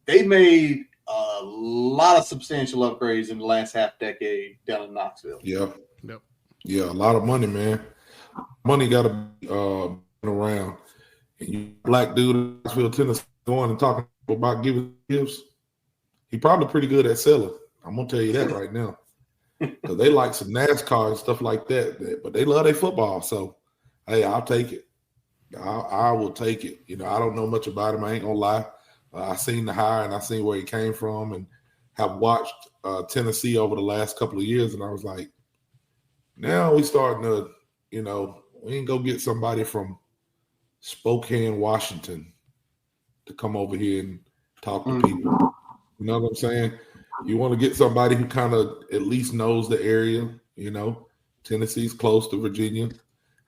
They made a lot of substantial upgrades in the last half decade down in Knoxville. Yeah. Yep. Yeah, a lot of money, man. Money got to be around. And you black dude in Knoxville, Tennessee, going and talking about giving gifts, he probably pretty good at selling. I'm going to tell you that right now. Because they like some NASCAR and stuff like that, but they love their football. So, hey, I'll take it. I will take it. You know, I don't know much about him. I ain't going to lie. I seen the hire and I seen where he came from and have watched Tennessee over the last couple of years. And I was like, now we starting to, you know, we ain't go get somebody from Spokane, Washington to come over here and talk to people. You know what I'm saying? You want to get somebody who kind of at least knows the area, you know. Tennessee's close to Virginia.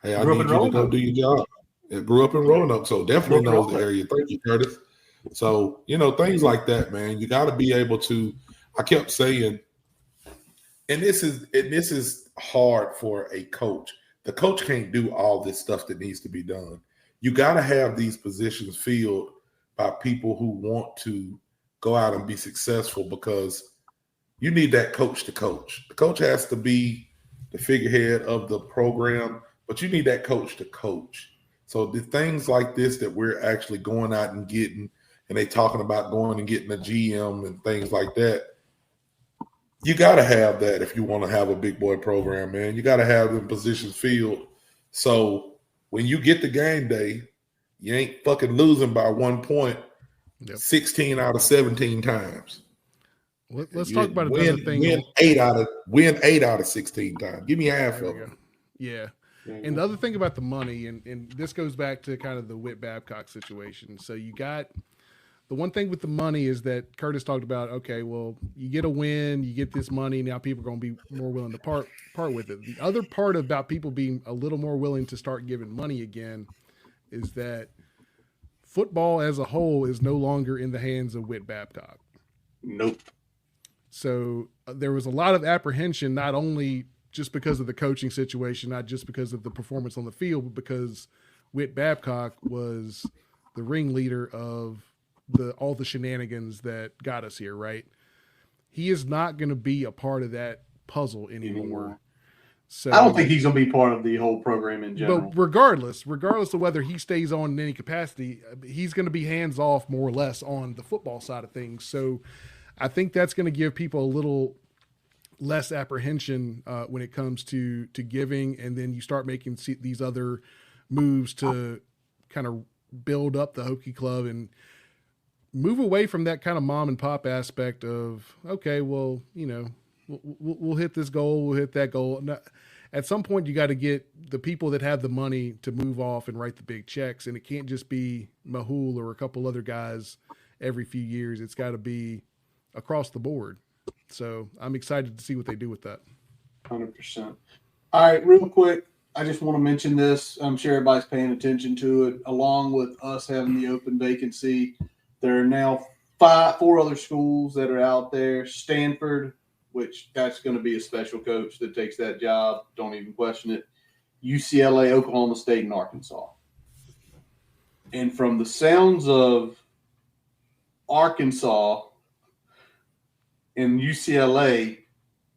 Hey, I need you to go do your job. I grew up in Roanoke, so definitely knows the area. Thank you, Curtis. So, you know, things like that, man. You got to be able to, I kept saying, and this is hard for a coach. The coach can't do all this stuff that needs to be done. You got to have these positions filled by people who want to go out and be successful, because you need that coach to coach. The coach has to be the figurehead of the program, but you need that coach to coach. So the things like this that we're actually going out and getting, and they talking about going and getting a GM and things like that, you got to have that if you want to have a big boy program, man. You got to have them positions filled. So when you get the game day, you ain't fucking losing by 1 point 16 out of 17 times. Let's talk about another thing. Win 8 out of 16 times. Give me half of them. Yeah. And the other thing about the money, and this goes back to kind of the Whit Babcock situation. So you got the one thing with the money is that Curtis talked about, okay, well, you get a win, you get this money, now people are going to be more willing to part with it. The other part about people being a little more willing to start giving money again is that football as a whole is no longer in the hands of Whit Babcock. Nope. So there was a lot of apprehension, not only just because of the coaching situation, not just because of the performance on the field, but because Whit Babcock was the ringleader of all the shenanigans that got us here, right? He is not going to be a part of that puzzle anymore. So I don't think he's going to be part of the whole program in general. But regardless of whether he stays on in any capacity, he's going to be hands off more or less on the football side of things. So I think that's going to give people a little less apprehension when it comes to giving, and then you start making these other moves to kind of build up the Hokie Club and move away from that kind of mom and pop aspect of, okay, well, we'll hit this goal, we'll hit that goal. No, at some point, you got to get the people that have the money to move off and write the big checks. And it can't just be Mahul or a couple other guys every few years. It's got to be across the board. So I'm excited to see what they do with that. 100%. All right, real quick, I just want to mention this. I'm sure everybody's paying attention to it. Along with us having the open vacancy, there are now 4 other schools that are out there. Stanford, which that's going to be a special coach that takes that job. Don't even question it. UCLA, Oklahoma State, and Arkansas. And from the sounds of Arkansas and UCLA,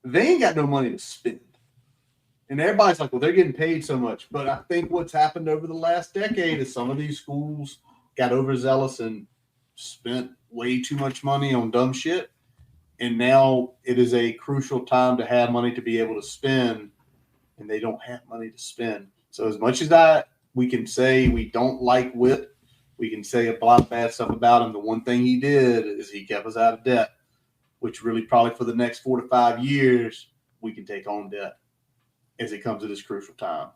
they ain't got no money to spend. And everybody's like, well, they're getting paid so much. But I think what's happened over the last decade is some of these schools got overzealous and spent way too much money on dumb shit. And now it is a crucial time to have money to be able to spend, and they don't have money to spend. So as much as we can say we don't like Whit, we can say a lot of bad stuff about him. The one thing he did is he kept us out of debt, which really probably for the next 4 to 5 years, we can take on debt as it comes to this crucial time.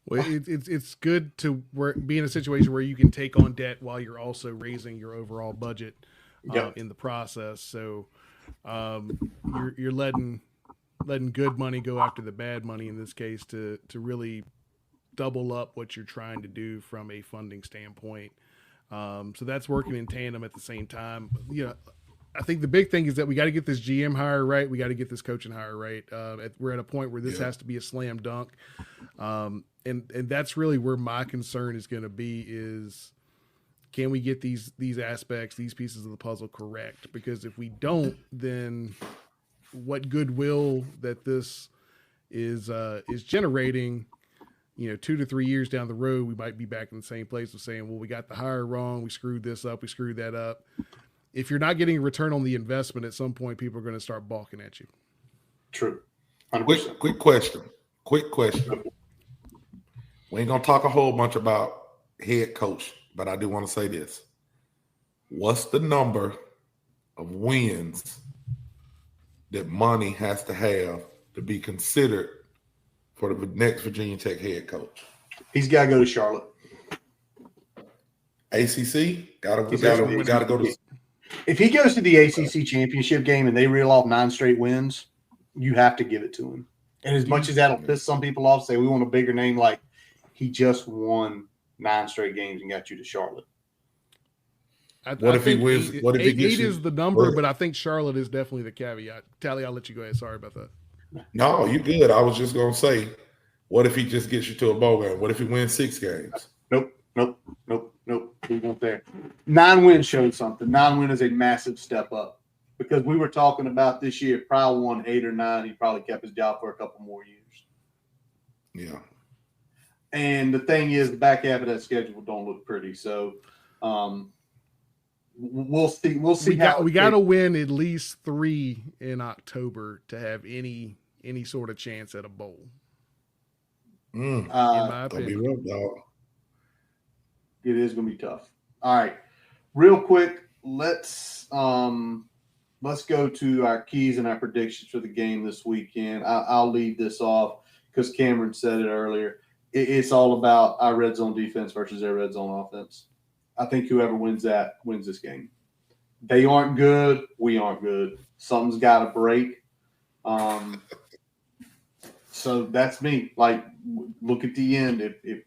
Well, it's good to be in a situation where you can take on debt while you're also raising your overall budget. In the process. So you're letting good money go after the bad money in this case to really double up what you're trying to do from a funding standpoint. So that's working in tandem at the same time. I think the big thing is that we got to get this GM hire right. We got to get this coaching hire right. We're at a point where this has to be a slam dunk. And that's really where my concern is going to be is, can we get these aspects, these pieces of the puzzle correct? Because if we don't, then what goodwill that this is generating, 2 to 3 years down the road, we might be back in the same place of saying, well, we got the hire wrong, we screwed this up, we screwed that up. If you're not getting a return on the investment, at some point, people are going to start balking at you. True. Quick question. We ain't gonna talk a whole bunch about head coach, but I do want to say this. What's the number of wins that Monty has to have to be considered for the next Virginia Tech head coach? He's got to go to Charlotte. ACC? Gotta go to. If he goes to the ACC championship game and they reel off 9 straight wins, you have to give it to him. And as much as that'll piss some people off, say we want a bigger name, like he just won 9 straight games and got you to Charlotte. What if he wins? What if he gets 8 is the number, but I think Charlotte is definitely the caveat. Tally, I'll let you go ahead. Sorry about that. No, you good. I was just gonna say, what if he just gets you to a bowl game? What if he wins 6 games? Nope. We won't there. 9 wins showed something. 9 wins is a massive step up because we were talking about this year. Probably won 8 or 9. He probably kept his job for a couple more years. Yeah. And the thing is, the back half of that schedule don't look pretty. So, we'll see. We got to win at least 3 in October to have any sort of chance at a bowl. In my opinion, rough, dog. It is going to be tough. All right, real quick, let's go to our keys and our predictions for the game this weekend. I'll lead this off because Cameron said it earlier. It's all about our red zone defense versus their red zone offense. I think whoever wins that wins this game. They aren't good. We aren't good. Something's got to break. So that's me. Like, look at the end. If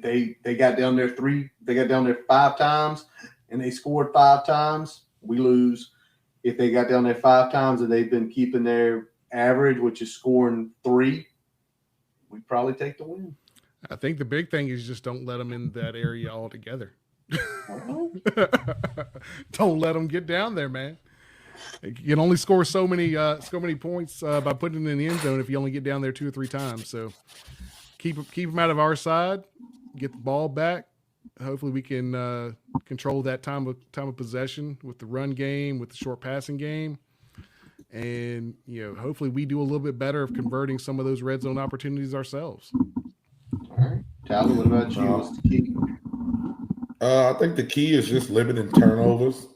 they got down there 5 times and they scored 5 times, we lose. If they got down there 5 times and they've been keeping their average, which is scoring 3, we probably take the win. I think the big thing is just don't let them in that area altogether. Don't let them get down there, man. You can only score so many points by putting it in the end zone if you only get down there 2 or 3 times. So keep them out of our side. Get the ball back. Hopefully we can control that time of possession with the run game, with the short passing game, and hopefully we do a little bit better of converting some of those red zone opportunities ourselves. All right, Tyler, what about you? What's the key? I think the key is just limiting turnovers.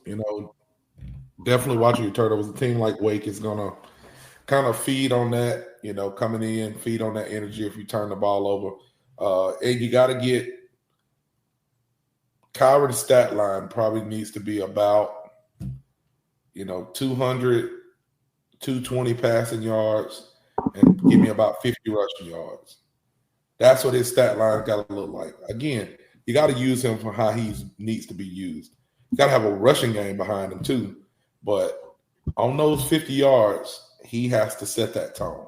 Definitely watching your turnovers. A team like Wake is gonna kind of feed on that. Coming in, feed on that energy if you turn the ball over. And you got to get Kyron's stat line probably needs to be about 200, 220 passing yards, and give me about 50 rushing yards. That's what his stat line got to look like. Again, you got to use him for how he needs to be used. You got to have a rushing game behind him too. But on those 50 yards, he has to set that tone.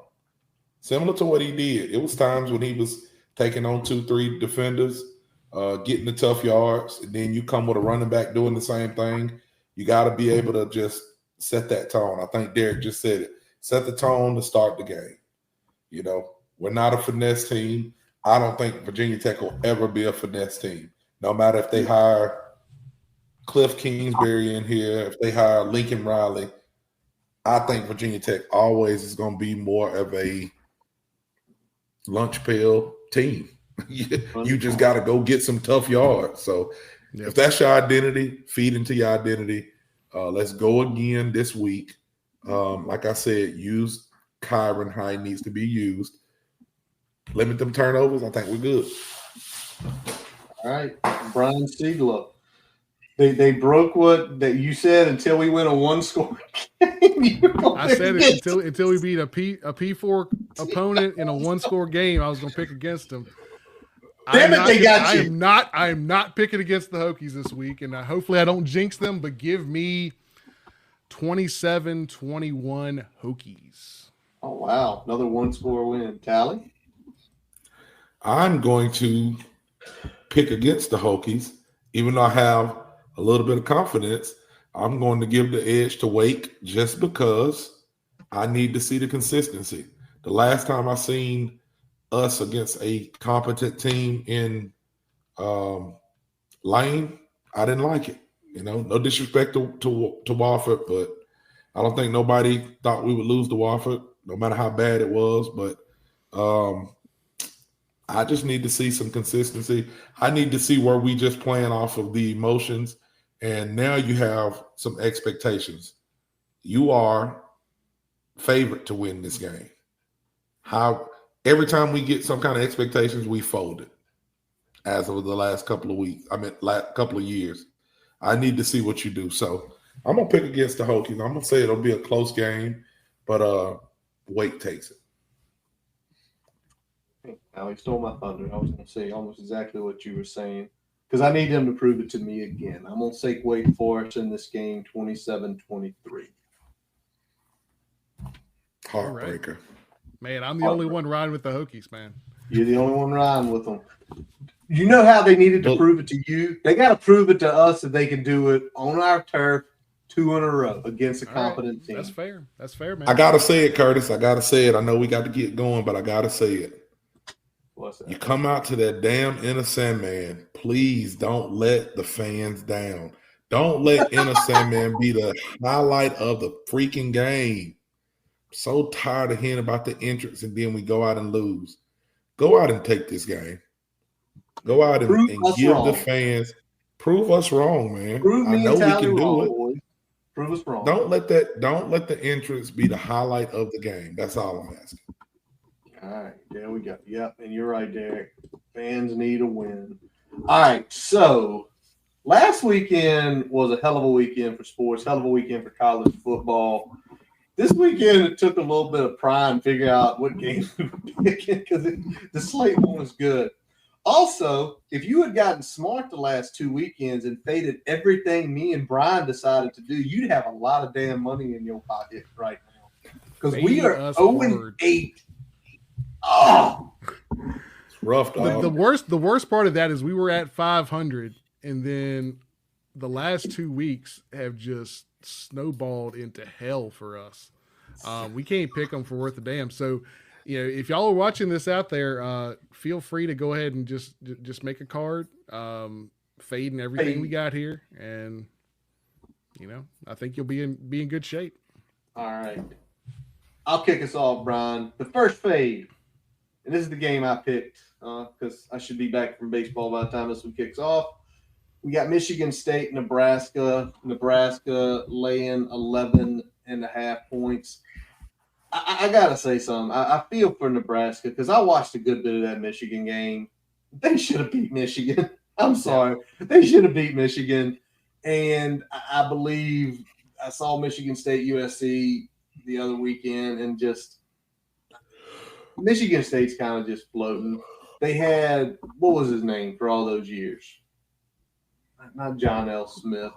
Similar to what he did. It was times when he was taking on 2-3 defenders, getting the tough yards, and then you come with a running back doing the same thing. You got to be able to just set that tone. I think Derek just said it. Set the tone to start the game. We're not a finesse team. I don't think Virginia Tech will ever be a finesse team. No matter if they hire Cliff Kingsbury in here, if they hire Lincoln Riley, I think Virginia Tech always is going to be more of a lunch pail team. You just got to go get some tough yards. So if that's your identity, feed into your identity. Let's go again this week. Like I said, use Kyron how he needs to be used. Limit them turnovers. I think we're good. All right, Brian Siegler. They broke what that you said until we win a one-score game. I said it until we beat a P4 opponent in a one-score game. I was going to pick against them. Damn it, they got you. I am not picking against the Hokies this week, and hopefully I don't jinx them. But give me 27-21 Hokies. Oh wow, another one-score win. Tally. I'm going to pick against the Hokies, even though I have a little bit of confidence. I'm going to give the edge to Wake just because I need to see the consistency. The last time I seen us against a competent team in Lane, I didn't like it. No disrespect to Wofford, but I don't think nobody thought we would lose to Wofford, no matter how bad it was. But I just need to see some consistency. I need to see where we just playing off of the emotions. And now you have some expectations. You are favored to win this game. Every time we get some kind of expectations, we fold it. As of the last couple of weeks, couple of years. I need to see what you do. So I'm gonna pick against the Hokies. I'm gonna say it'll be a close game, but Wake takes it. Now he stole my thunder. I was going to say almost exactly what you were saying because I need them to prove it to me again. I'm going to take Wake Forest in this game 27-23. Heartbreaker. Right. Man, I'm the only one riding with the Hokies, man. You're the only one riding with them. You know how they needed to prove it to you? They got to prove it to us that they can do it on our turf 2 in a row against a competent team. That's fair. That's fair, man. I got to say it, Curtis. I got to say it. I know we got to get going, but I got to say it. What's that? You come out to that damn Inner Sandman. Please don't let the fans down. Don't let Inner Sandman be the highlight of the freaking game. So tired of hearing about the entrance and then we go out and lose. Go out and take this game. Go out and give the fans. Prove us wrong, man. I know we can do it. Boys. Prove us wrong. Don't let the entrance be the highlight of the game. That's all I'm asking. All right, there we go. Yep, and you're right, Derek. Fans need a win. All right, so last weekend was a hell of a weekend for sports, hell of a weekend for college football. This weekend, it took a little bit of pride to figure out what games we were picking because the slate one was good. Also, if you had gotten smart the last 2 weekends and faded everything me and Brian decided to do, you'd have a lot of damn money in your pocket right now because we are 0-8. Oh, it's rough. The worst part of that is we were at 500, and then the last 2 weeks have just snowballed into hell for us. We can't pick them for worth a damn. So, if y'all are watching this out there, feel free to go ahead and just make a card, fading everything we got here, and I think you'll be in good shape. All right, I'll kick us off, Brian. The first fade. and this is the game I picked because I should be back from baseball by the time this one kicks off. We got Michigan State, Nebraska. Nebraska laying 11.5 points. I got to say something. I feel for Nebraska because I watched a good bit of that Michigan game. They should have beat Michigan. I'm sorry. They should have beat Michigan. And I believe I saw Michigan State USC the other weekend, and just Michigan State's kind of just floating. They had, what was his name for all those years? Not John L. Smith.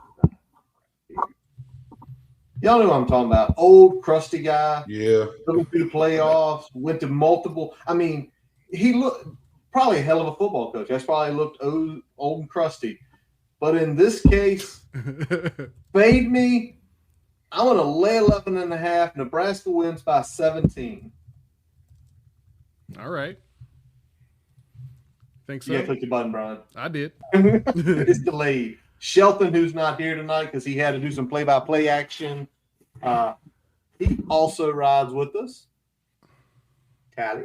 Y'all know what I'm talking about. Old, crusty guy. Yeah. Went through the playoffs, went to multiple. I mean, he looked probably a hell of a football coach. That's probably looked old and crusty. But in this case, fade me. I want to lay 11.5. Nebraska wins by 17. All right. Think so? Yeah, click your button, Brian. I did. It's delayed. Shelton, who's not here tonight because he had to do some play-by-play action, he also rides with us. Tally.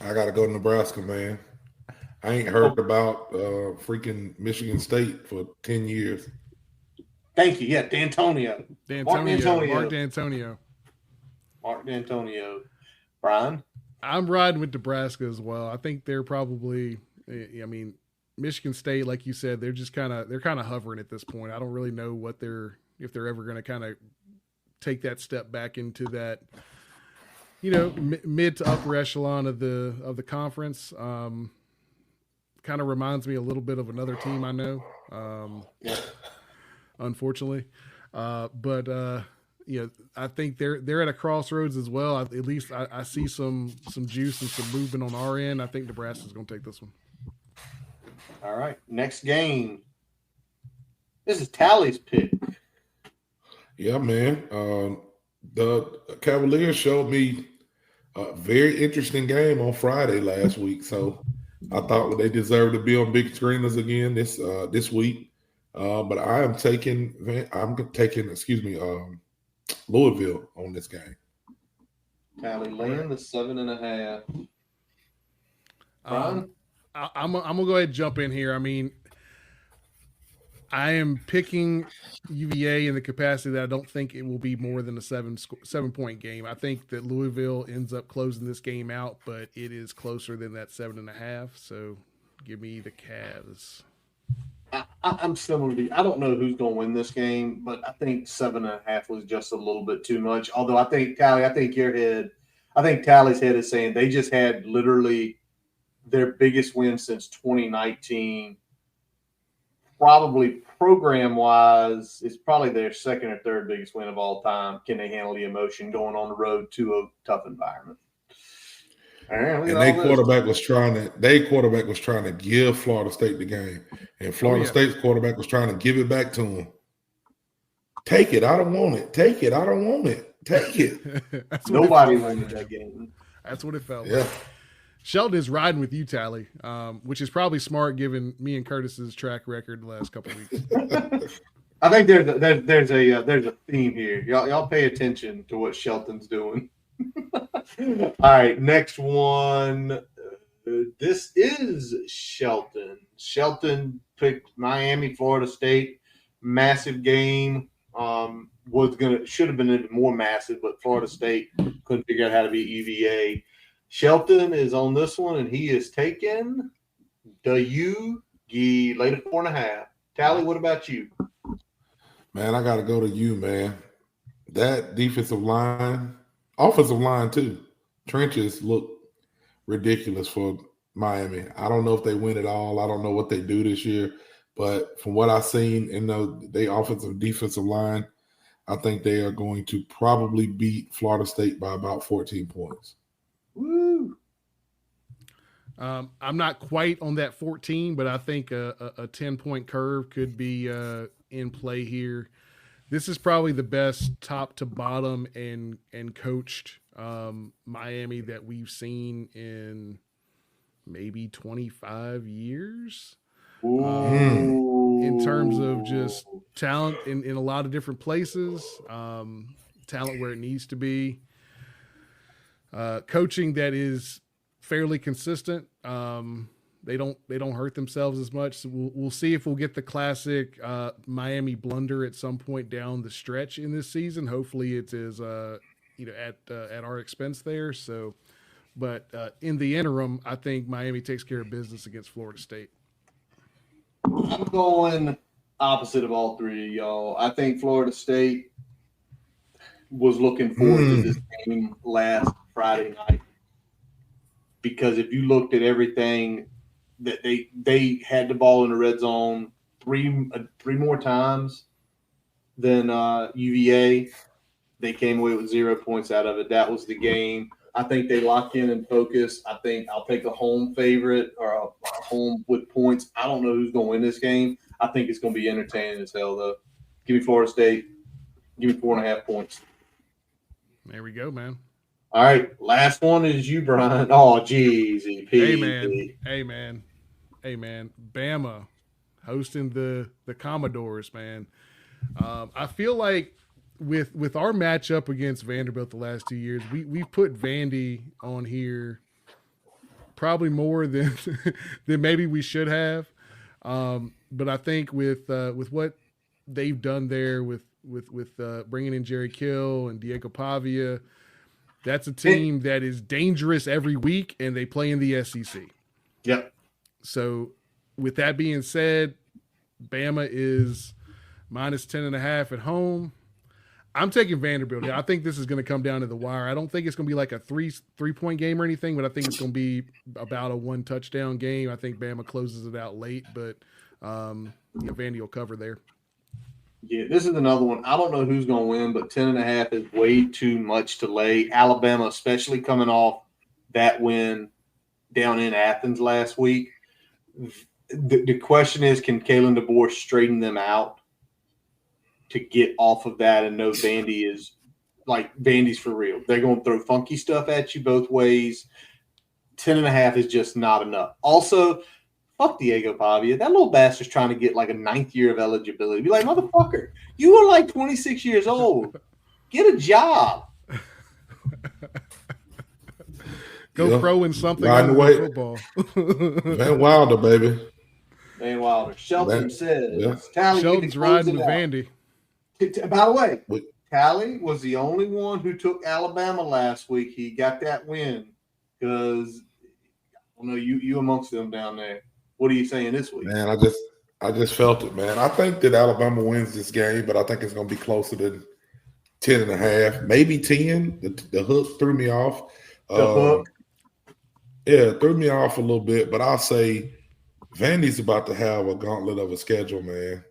I got to go to Nebraska, man. I ain't heard about freaking Michigan State for 10 years. Thank you. Yeah, D'Antonio. Mark D'Antonio. Brian? I'm riding with Nebraska as well. I think they're probably, Michigan State, like you said, they're kind of hovering at this point. I don't really know if they're ever going to kind of take that step back into that, mid to upper echelon of the conference. Kind of reminds me a little bit of another team I know, unfortunately. I think they're at a crossroads as well. At least I see some juice and some movement on our end. I think Nebraska's going to take this one. All right, next game. This is Tally's pick. Yeah, man. The Cavaliers showed me a very interesting game on Friday last week, so I thought they deserved to be on big screeners again this week. But I'm taking Louisville on this game. Tally laying the 7.5. Brian? I'm gonna go ahead and jump in here. I mean, I am picking UVA in the capacity that I don't think it will be more than a 7-point game. I think that Louisville ends up closing this game out, but it is closer than that 7.5. So give me the Cavs. I'm similar to you. I don't know who's going to win this game, but I think 7.5 was just a little bit too much. Although I think Tally's head is saying they just had literally their biggest win since 2019. Probably program-wise, it's probably their second or third biggest win of all time. Can they handle the emotion going on the road to a tough environment? And their quarterback was trying to give Florida State the game. And Florida State's quarterback was trying to give it back to him. Take it. I don't want it. Take it. I don't want it. Take it. Nobody wanted that game. That's what it felt like. Sheldon is riding with you, Tally, which is probably smart given me and Curtis's track record the last couple of weeks. I think there's a theme here. Y'all pay attention to what Shelton's doing. All right, next one. This is Shelton. Shelton picked Miami, Florida State. Massive game. Should have been even more massive, but Florida State couldn't figure out how to beat UVA. Shelton is on this one, and he is taking the UGI later 4.5. Tally, what about you? Man, I got to go to you, man. That defensive line, offensive line too. Trenches look ridiculous for Miami. I don't know if they win it all. I don't know what they do this year, but from what I've seen in the offensive defensive line, I think they are going to probably beat Florida State by about 14 points. Woo! I'm not quite on that 14, but I think a 10-point curve could be in play here. This is probably the best top to bottom and coached Miami that we've seen in maybe 25 years. In terms of just talent in a lot of different places, talent where it needs to be. coaching that is fairly consistent. They don't hurt themselves as much. So we'll see if we'll get the classic Miami blunder at some point down the stretch in this season. Hopefully it is at our expense there. So, but in the interim, I think Miami takes care of business against Florida State. I'm going opposite of all three of y'all. I think Florida State was looking forward to this game last Friday night, because if you looked at everything that they had the ball in the red zone three more times than UVA. They came away with 0 points out of it. That was the game. I think they lock in and focus. I think I'll take a home favorite or a home with points. I don't know who's going to win this game. I think it's going to be entertaining as hell, though. Give me Florida State. Give me 4.5 points. There we go, man. All right, last one is you, Brian. Oh, jeez. Hey, man. Bama hosting the Commodores, man. I feel like with our matchup against Vanderbilt the last 2 years, we've put Vandy on here probably more than than maybe we should have. But I think with what they've done there with bringing in Jerry Kill and Diego Pavia, that's a team that is dangerous every week, and they play in the SEC. Yep. So with that being said, Bama is minus 10.5 at home. I'm taking Vanderbilt here. I think this is going to come down to the wire. I don't think it's going to be like a three-point game or anything, but I think it's going to be about a 1 touchdown game. I think Bama closes it out late, but Vandy will cover there. Yeah, this is another one. I don't know who's going to win, but 10.5 is way too much to lay. Alabama, especially coming off that win down in Athens last week. The question is, can Kalen DeBoer straighten them out to get off of that and know Vandy's for real? They're going to throw funky stuff at you both ways. 10.5 is just not enough. Also, fuck Diego Pavia. That little bastard's trying to get like a 9th year of eligibility. Be like, motherfucker, you are like 26 years old. Get a job. Go throw in something on football. Van Wilder, baby. Van Wilder. Shelton says, Shelton's riding with Vandy. By the way, Tally was the only one who took Alabama last week. He got that win because, you amongst them down there. What are you saying this week? Man, I just felt it, man. I think that Alabama wins this game, but I think it's going to be closer than 10.5, maybe 10. The hook threw me off. The hook? Yeah, it threw me off a little bit, but I'll say Vandy's about to have a gauntlet of a schedule, man.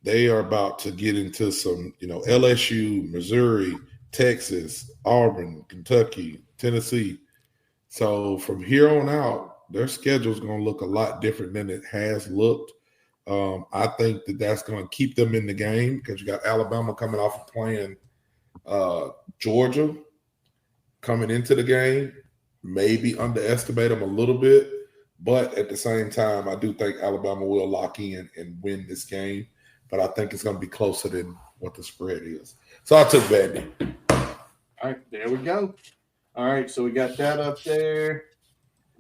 They are about to get into some, LSU, Missouri, Texas, Auburn, Kentucky, Tennessee. So from here on out, their schedule is going to look a lot different than it has looked. I think that's going to keep them in the game because you got Alabama coming off of playing Georgia coming into the game. Maybe underestimate them a little bit, but at the same time, I do think Alabama will lock in and win this game. But I think it's going to be closer than what the spread is. So I took Vandy. All right, there we go. All right, so we got that up there.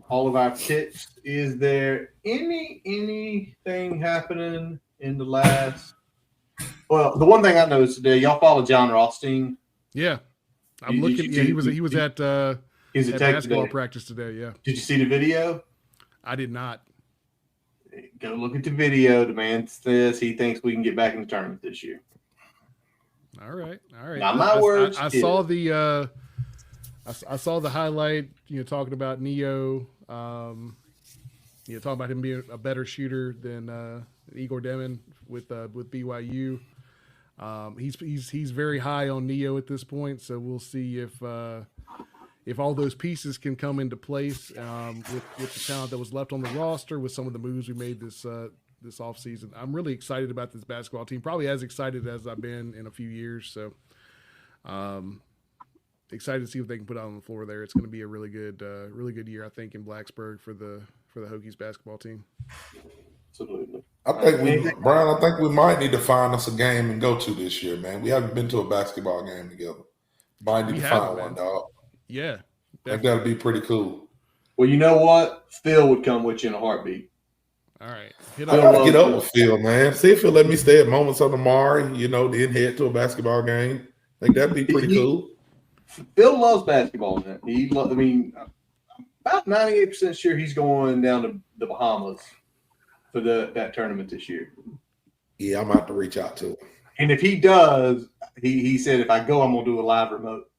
All of our picks. Is there anything happening in the last? Well, the one thing I noticed today, y'all follow John Rothstein. Yeah, I'm looking. Yeah, he was at basketball practice today. Yeah. Did you see the video? I did not. Go look at the video. The man says he thinks we can get back in the tournament this year. All right. Not my words. I saw the. I saw the highlight. Talking about Neo. Talking about him being a better shooter than Igor Demon with BYU. He's very high on Neo at this point, so we'll see if all those pieces can come into place with the talent that was left on the roster, with some of the moves we made this offseason. I'm really excited about this basketball team, probably as excited as I've been in a few years. So excited to see what they can put out on the floor there. It's going to be a really good year, I think, in Blacksburg for the Hokies basketball team. Absolutely. I think we might need to find us a game and go to this year, man. We haven't been to a basketball game together. Might need We to have find it, one, man. dog. Yeah. I think Definitely. that'd be pretty cool. Well, you know what? Phil would come with you in a heartbeat. All right. Hit I up. gotta get up with Phil, man. See if he'll let me stay at Moments on the Mari, then head to a basketball game. I think that'd be pretty cool. Phil loves basketball, man. About 98% sure he's going down to the Bahamas for that tournament this year. Yeah, I'm about to reach out to him. And if he does, he said, if I go, I'm going to do a live remote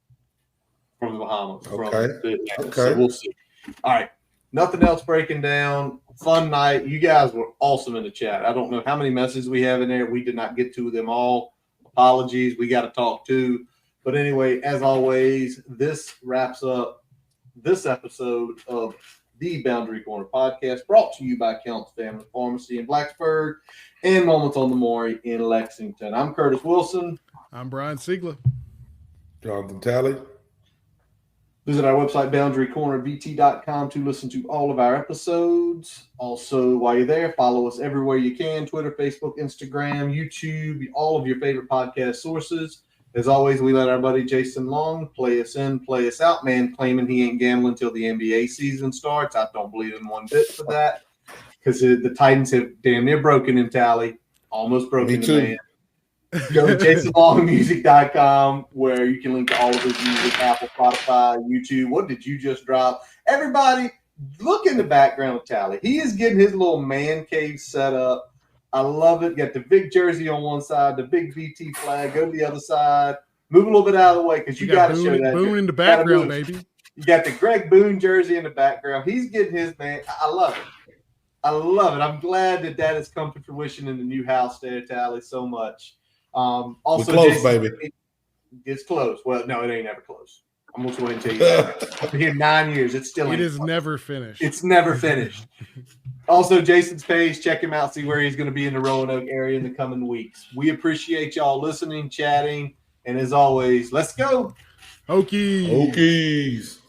from the Bahamas. Okay. So we'll see. All right. Nothing else breaking down. Fun night. You guys were awesome in the chat. I don't know how many messages we have in there. We did not get to them all. Apologies. We got to talk too. But anyway, as always, this wraps up this episode of the Boundary Corner podcast, brought to you by Counts Family Pharmacy in Blacksburg and Moments on the Maury in Lexington. I'm Curtis Wilson. I'm Brian Siegler. Jonathan Talley. Visit our website, boundarycornerbt.com, to listen to all of our episodes. Also, while you're there, follow us everywhere you can: Twitter, Facebook, Instagram, YouTube, all of your favorite podcast sources. As always, we let our buddy Jason Long play us in, play us out. Man claiming he ain't gambling until the NBA season starts. I don't believe in one bit for that, because the Titans have damn near broken in Tally. Almost broken the man. Go to jasonlongmusic.com, where you can link to all of his music, Apple, Spotify, YouTube. What did you just drop? Everybody, look in the background of Tally. He is getting his little man cave set up. I love it. Got the big jersey on one side, the big BT flag. Go to the other side. Move a little bit out of the way, because you got to show that. Boone in the background, baby. You got the Greg Boone jersey in the background. He's getting his man. I love it. I love it. I'm glad that has come to fruition in the new house there, Tally, so much. Also, we're close, Jason, baby. It's close. Well, no, it ain't ever close. I'm going to wait and tell you that. I've been here 9 years. It still ain't. It is close. never finished. It's never finished. Also, Jason's page, check him out, see where he's going to be in the Roanoke area in the coming weeks. We appreciate y'all listening, chatting, and as always, let's go. Hokies. Hokies.